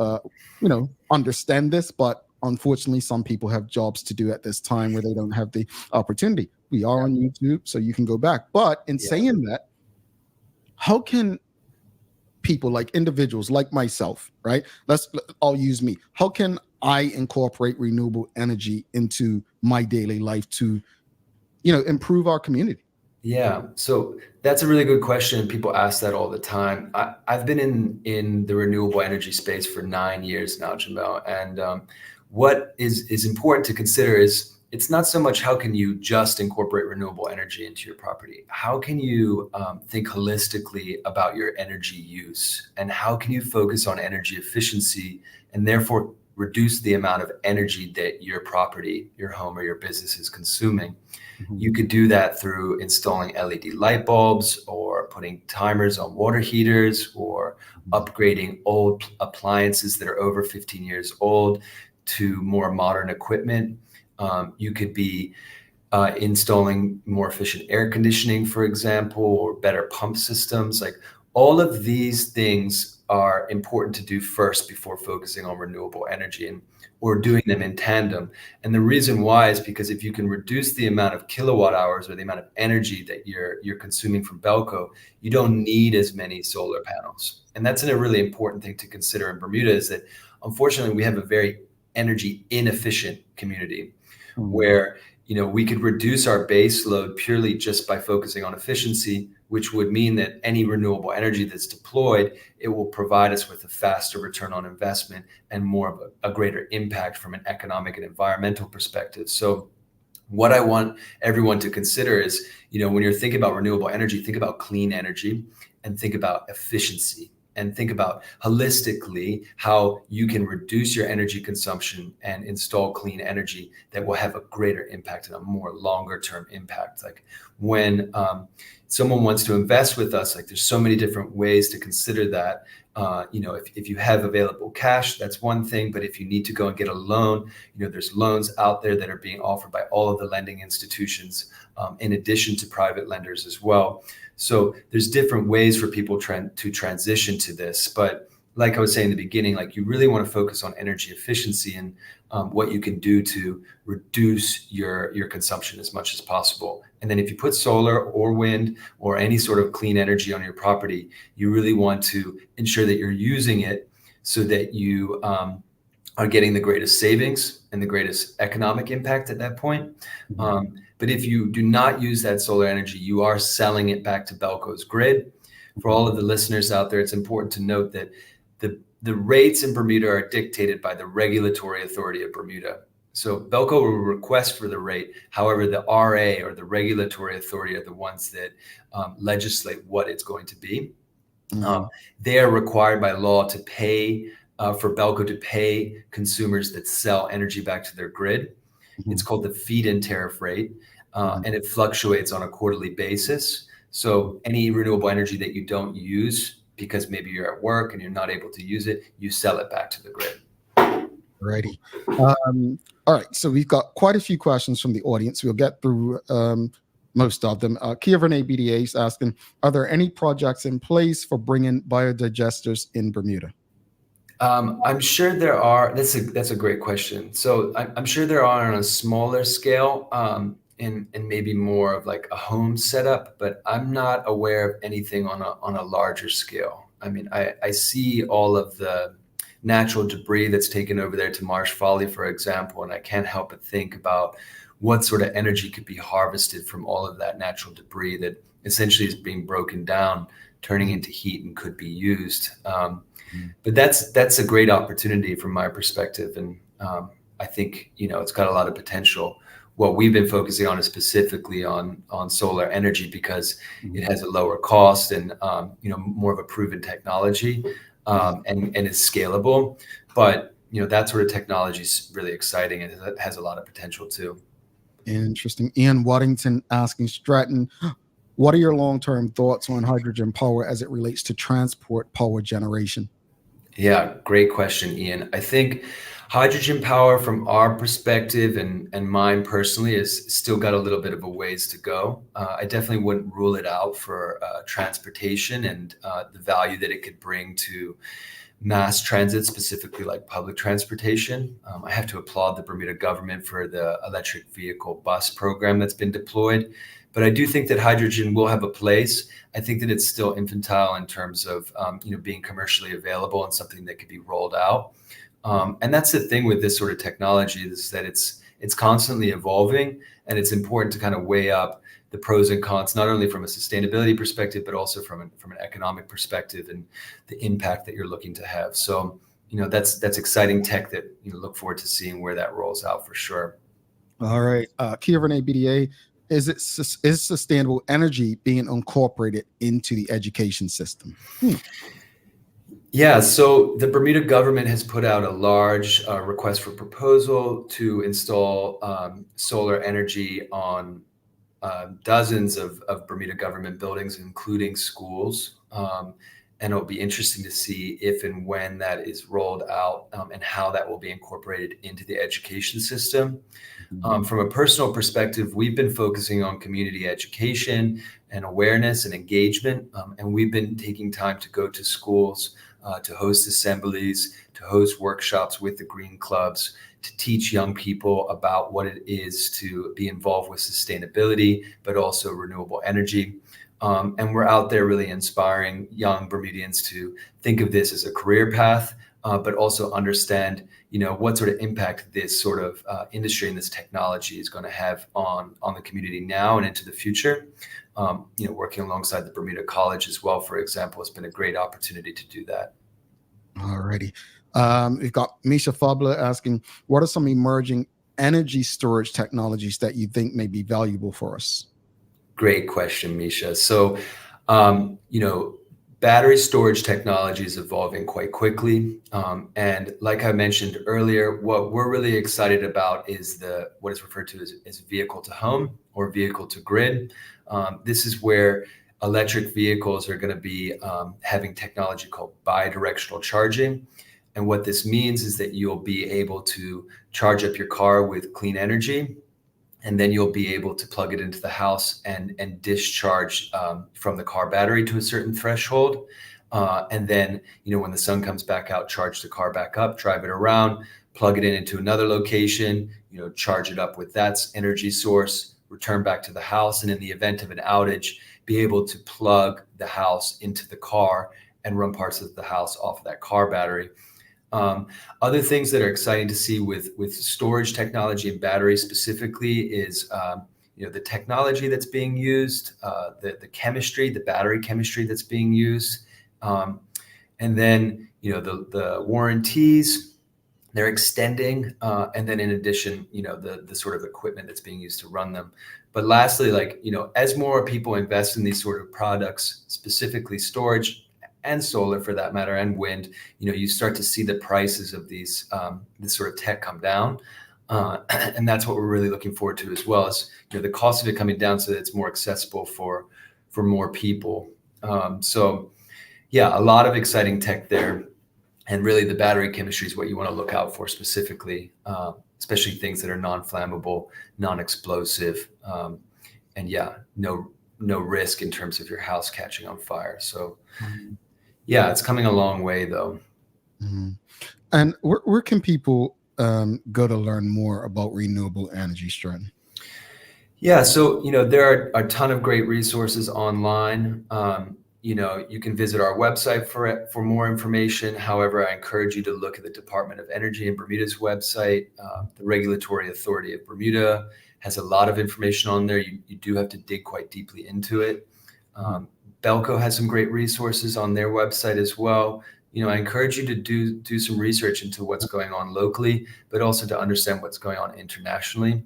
understand this, but unfortunately, some people have jobs to do at this time where they don't have the opportunity. We are on YouTube, so you can go back. But in saying that, how can people, like individuals like myself, right? I'll use me. How can I incorporate renewable energy into my daily life to, improve our community? Yeah, so that's a really good question. People ask that all the time. I've been in the renewable energy space for 9 years now, Jamel. And what is important to consider is it's not so much how can you just incorporate renewable energy into your property. How can you think holistically about your energy use, and how can you focus on energy efficiency and therefore reduce the amount of energy that your property, your home, or your business is consuming? You could do that through installing LED light bulbs, or putting timers on water heaters, or upgrading old appliances that are over 15 years old to more modern equipment. You could be installing more efficient air conditioning, for example, or better pump systems. Like all of these things are important to do first before focusing on renewable energy or doing them in tandem. And the reason why is because if you can reduce the amount of kilowatt hours or the amount of energy that you're consuming from Belco, you don't need as many solar panels. And that's a really important thing to consider in Bermuda, is that unfortunately we have a very energy inefficient community where we could reduce our base load purely just by focusing on efficiency, which would mean that any renewable energy that's deployed, it will provide us with a faster return on investment and more of a greater impact from an economic and environmental perspective. So what I want everyone to consider is, when you're thinking about renewable energy, think about clean energy and think about efficiency. And think about holistically how you can reduce your energy consumption and install clean energy that will have a greater impact and a more longer term impact. Like when someone wants to invest with us, like there's so many different ways to consider that. If you have available cash, that's one thing. But if you need to go and get a loan, there's loans out there that are being offered by all of the lending institutions, in addition to private lenders as well. So there's different ways for people to transition to this. But like I was saying in the beginning, like you really want to focus on energy efficiency and what you can do to reduce your consumption as much as possible. And then if you put solar or wind or any sort of clean energy on your property, you really want to ensure that you're using it so that you are getting the greatest savings and the greatest economic impact at that point. But if you do not use that solar energy, you are selling it back to Belco's grid. For all of the listeners out there, it's important to note that the rates in Bermuda are dictated by the regulatory authority of Bermuda. So Belco will request for the rate. However, the RA or the regulatory authority are the ones that legislate what it's going to be. They are required by law to pay for Belco to pay consumers that sell energy back to their grid. It's called the feed-in tariff rate, and it fluctuates on a quarterly basis. So any renewable energy that you don't use because maybe you're at work and you're not able to use it, you sell it back to the grid. Righty. All right. So we've got quite a few questions from the audience. We'll get through most of them. Kia Renee BDA is asking, are there any projects in place for bringing biodigesters in Bermuda? I'm sure there are. That's a great question. So I'm sure there are on a smaller scale, and maybe more of like a home setup, but I'm not aware of anything on a larger scale. I mean, I see all of the natural debris that's taken over there to Marsh Folly, for example, and I can't help but think about what sort of energy could be harvested from all of that natural debris that essentially is being broken down, turning into heat and could be used. But that's a great opportunity from my perspective. And I think, it's got a lot of potential. What we've been focusing on is specifically on solar energy because it has a lower cost and, more of a proven technology and is scalable. But, that sort of technology is really exciting and it has a lot of potential too. Interesting. Ian Waddington asking Stratton, what are your long-term thoughts on hydrogen power as it relates to transport power generation? Yeah, great question, Ian. I think hydrogen power from our perspective and mine personally is still got a little bit of a ways to go. I definitely wouldn't rule it out for transportation and the value that it could bring to mass transit, specifically like public transportation. I have to applaud the Bermuda government for the electric vehicle bus program that's been deployed. But I do think that hydrogen will have a place. I think that it's still infantile in terms of being commercially available and something that could be rolled out. And that's the thing with this sort of technology is that it's constantly evolving, and it's important to kind of weigh up the pros and cons, not only from a sustainability perspective, but also from an economic perspective and the impact that you're looking to have. So that's exciting tech that look forward to seeing where that rolls out for sure. All right, Kia Renee BDA. Is sustainable energy being incorporated into the education system? Yeah, so the Bermuda government has put out a large request for proposal to install solar energy on dozens of Bermuda government buildings, including schools. and it'll be interesting to see if and when that is rolled out, and how that will be incorporated into the education system. From a personal perspective, we've been focusing on community education and awareness and engagement, and we've been taking time to go to schools, to host assemblies, to host workshops with the green clubs, to teach young people about what it is to be involved with sustainability, but also renewable energy. And we're out there really inspiring young Bermudians to think of this as a career path, but also understand, what sort of impact this sort of industry and this technology is going to have on the community now and into the future. Working alongside the Bermuda College as well, for example, has been a great opportunity to do that. Alrighty. We've got Misha Fabler asking, what are some emerging energy storage technologies that you think may be valuable for us? Great question, Misha. So, battery storage technology is evolving quite quickly. And like I mentioned earlier, what we're really excited about is what is referred to as vehicle to home or vehicle to grid. This is where electric vehicles are going to be having technology called bidirectional charging. And what this means is that you'll be able to charge up your car with clean energy, and then you'll be able to plug it into the house and discharge from the car battery to a certain threshold. And then, when the sun comes back out, charge the car back up, drive it around, plug it into another location, charge it up with that energy source, return back to the house. And in the event of an outage, be able to plug the house into the car and run parts of the house off of that car battery. Other things that are exciting to see with storage technology and batteries specifically is, the technology that's being used, the chemistry, the battery chemistry that's being used. And then, the warranties, they're extending. And then in addition, the sort of equipment that's being used to run them. But lastly, as more people invest in these sort of products, specifically storage, and solar for that matter, and wind, you start to see the prices of this sort of tech come down. And that's what we're really looking forward to as well, is the cost of it coming down so that it's more accessible for more people. So yeah, a lot of exciting tech there. And really the battery chemistry is what you want to look out for specifically, especially things that are non-flammable, non-explosive, and yeah, no risk in terms of your house catching on fire. So yeah, it's coming a long way though. Mm-hmm. And where can people go to learn more about renewable energy, Stratton? Yeah, so there are a ton of great resources online. You can visit our website for more information. However, I encourage you to look at the Department of Energy in Bermuda's website. The Regulatory Authority of Bermuda has a lot of information on there. You do have to dig quite deeply into it. Belco has some great resources on their website as well. I encourage you to do some research into what's going on locally, but also to understand what's going on internationally.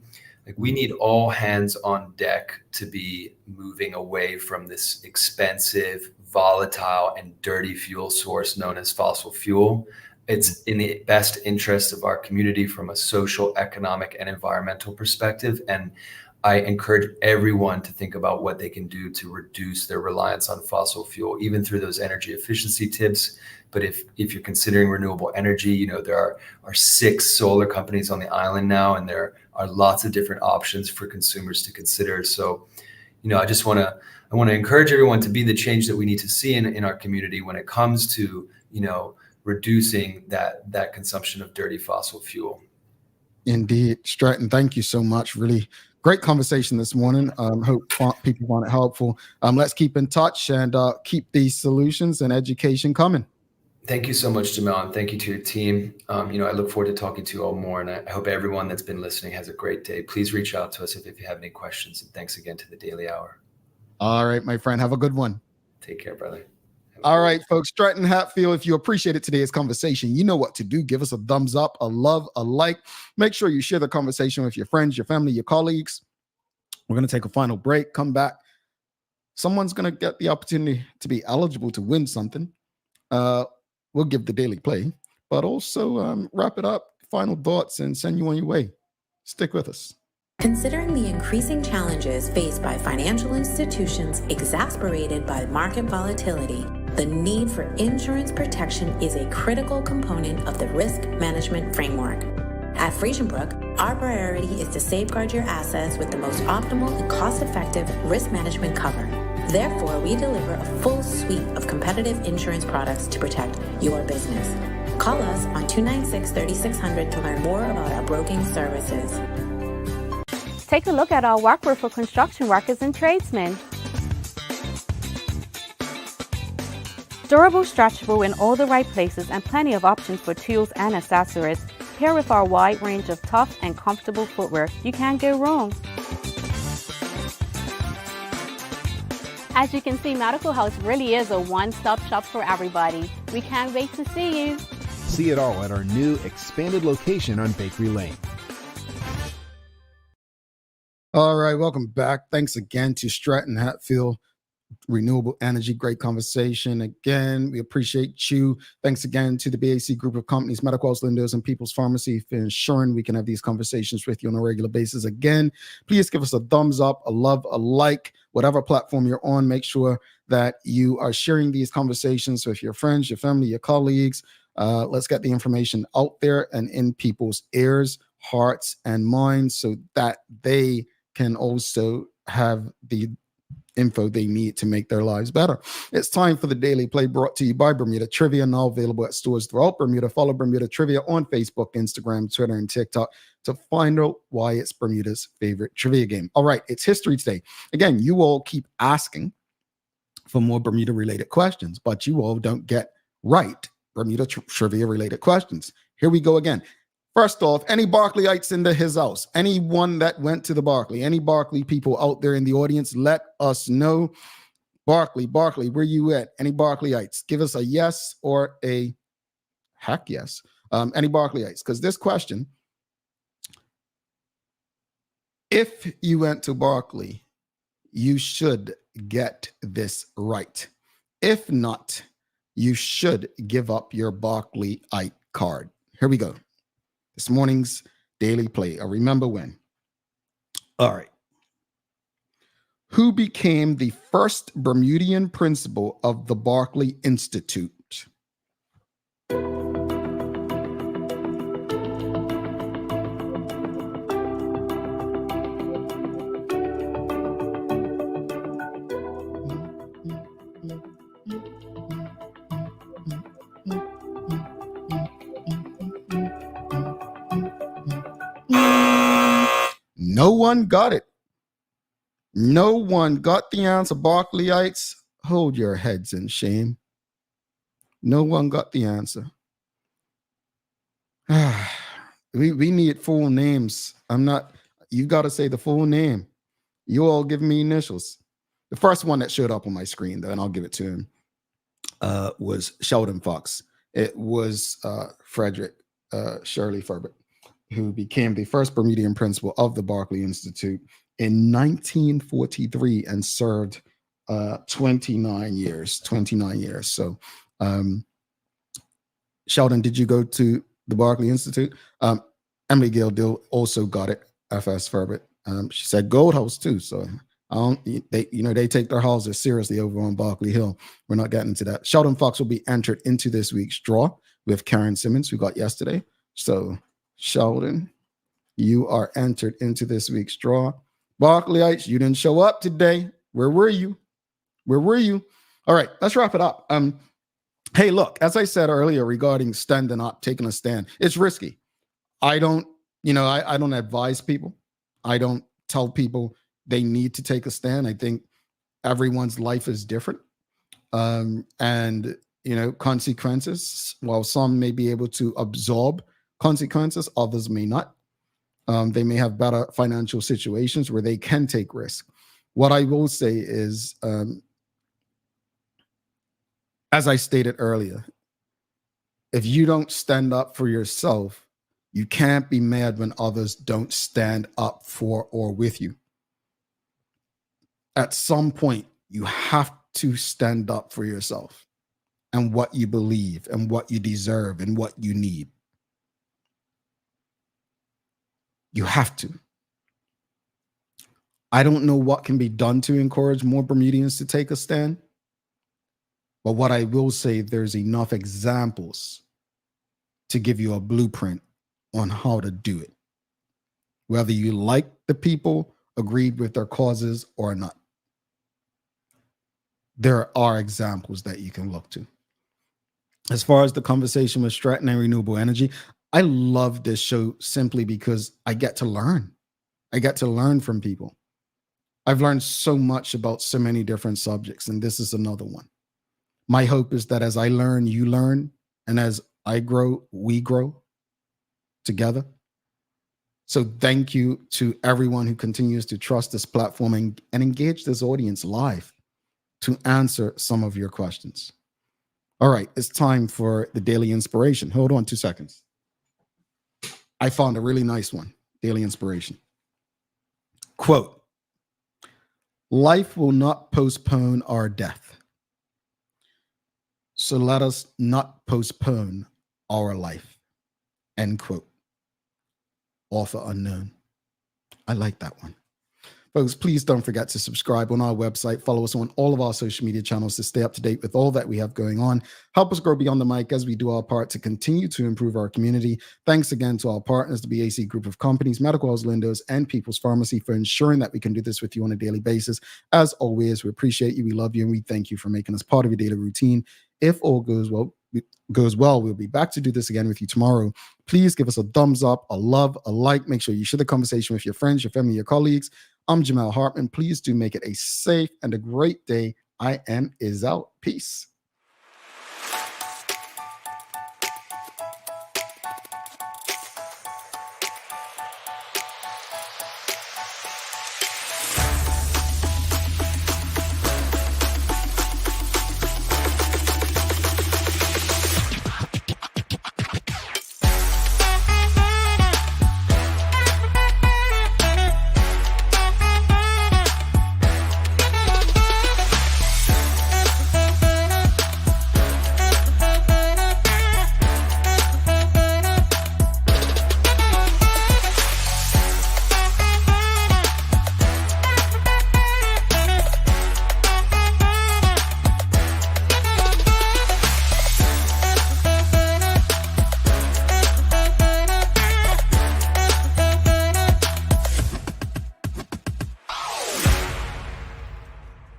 We need all hands on deck to be moving away from this expensive, volatile, and dirty fuel source known as fossil fuel. It's in the best interest of our community from a social, economic, and environmental perspective. And I encourage everyone to think about what they can do to reduce their reliance on fossil fuel, even through those energy efficiency tips. But if you're considering renewable energy, there are 6 solar companies on the island now, and there are lots of different options for consumers to consider. So, I want to encourage everyone to be the change that we need to see in our community when it comes to, reducing that consumption of dirty fossil fuel. Indeed. Stratton, thank you so much. Really great conversation this morning. Hope people find it helpful. Let's keep in touch and keep these solutions and education coming. Thank you so much, Jamel, and thank you to your team. I look forward to talking to you all more, and I hope everyone that's been listening has a great day. Please reach out to us if you have any questions, and thanks again to the Daily Hour. All right, my friend. Have a good one. Take care, brother. All right, folks. Stratton Hatfield, if you appreciated today's conversation, you know what to do. Give us a thumbs up, a love, a like. Make sure you share the conversation with your friends, your family, your colleagues. We're going to take a final break, come back. Someone's going to get the opportunity to be eligible to win something. We'll give the daily play, but also wrap it up, final thoughts, and send you on your way. Stick with us. Considering the increasing challenges faced by financial institutions exacerbated by market volatility, the need for insurance protection is a critical component of the risk management framework. At Friesenbrook, our priority is to safeguard your assets with the most optimal and cost-effective risk management cover. Therefore, we deliver a full suite of competitive insurance products to protect your business. Call us on 296-3600 to learn more about our broking services. Take a look at our workwear for construction workers and tradesmen. Durable, stretchable in all the right places, and plenty of options for tools and accessories. Paired with our wide range of tough and comfortable footwear, you can't go wrong. As you can see, Medical House really is a one-stop shop for everybody. We can't wait to see you. See it all at our new expanded location on Bakery Lane. All right, welcome back. Thanks again to Stratton Hatfield, Renewable Energy. Great conversation. Again, we appreciate you. Thanks again to the BAC group of companies, Medical House Lenders and People's Pharmacy, for ensuring we can have these conversations with you on a regular basis. Again, please give us a thumbs up, a love, a like, whatever platform you're on. Make sure that you are sharing these conversations with your friends, your family, your colleagues. Let's get the information out there and in people's ears, hearts, and minds so that they can also have the info they need to make their lives better. It's time for the Daily Play, brought to you by Bermuda Trivia, now available at stores throughout Bermuda. Follow Bermuda Trivia on Facebook, Instagram, Twitter, and TikTok to find out why it's Bermuda's favorite trivia game. All right, it's history today. Again, you all keep asking for more Bermuda-related questions, but you all don't get right Bermuda trivia-related questions. Here we go again. First off, any Barclayites in his house? Anyone that went to the Barclay? Any Barclay people out there in the audience? Let us know. Barclay, where you at? Any Barclayites? Give us a yes or a heck yes. Any Barclayites? Because this question, if you went to Barclay, you should get this right. If not, you should give up your Barclayite card. Here we go. This morning's Daily Play. I remember when. All right. Who became the first Bermudian principal of the Barclay Institute? No one got it. No one got the answer. Barclayites, hold your heads in shame. No one got the answer. We need full names. You got to say the full name. You all give me initials. The first one that showed up on my screen, though, and I'll give it to him, was Sheldon Fox. It was Frederick Shirley Furbert, who became the first Bermudian principal of the Barclay Institute in 1943 and served 29 years. So, Sheldon, did you go to the Barclay Institute? Emily Gill Dill also got it, FS Furbert. She said Gold House too. So they take their houses seriously over on Barclay Hill. We're not getting into that. Sheldon Fox will be entered into this week's draw with Karen Simmons, who got yesterday. So Sheldon, you are entered into this week's draw. Barclayites, you didn't show up today. Where were you? All right, let's wrap it up. Hey, look, as I said earlier regarding standing up, taking a stand, it's risky. I don't advise people. I don't tell people they need to take a stand. I think everyone's life is different. And consequences, while some may be able to absorb consequences, others may not. They may have better financial situations where they can take risk. What I will say is, as I stated earlier, if you don't stand up for yourself, you can't be mad when others don't stand up for or with you. At some point, you have to stand up for yourself and what you believe and what you deserve and what you need. You have to. I don't know what can be done to encourage more Bermudians to take a stand. But what I will say, there's enough examples to give you a blueprint on how to do it. Whether you like the people, agreed with their causes or not. There are examples that you can look to. As far as the conversation with Stratton and renewable energy, I love this show simply because I get to learn. I get to learn from people. I've learned so much about so many different subjects, and this is another one. My hope is that as I learn, you learn, and as I grow, we grow together. So thank you to everyone who continues to trust this platform and engage this audience live to answer some of your questions. All right, it's time for the daily inspiration. Hold on 2 seconds. I found a really nice one, daily inspiration. Quote, life will not postpone our death. So let us not postpone our life. End quote. Author unknown. I like that one. Folks, please don't forget to subscribe on our website. Follow us on all of our social media channels to stay up to date with all that we have going on. Help us grow beyond the mic as we do our part to continue to improve our community. Thanks again to our partners, the BAC Group of Companies, Medical House Lindos, and People's Pharmacy for ensuring that we can do this with you on a daily basis. As always, we appreciate you, we love you, and we thank you for making us part of your daily routine. If all goes well, we'll be back to do this again with you tomorrow. Please give us a thumbs up, a love, a like. Make sure you share the conversation with your friends, your family, your colleagues. I'm Jamel Hartman. Please do make it a safe and a great day. I am is out. Peace.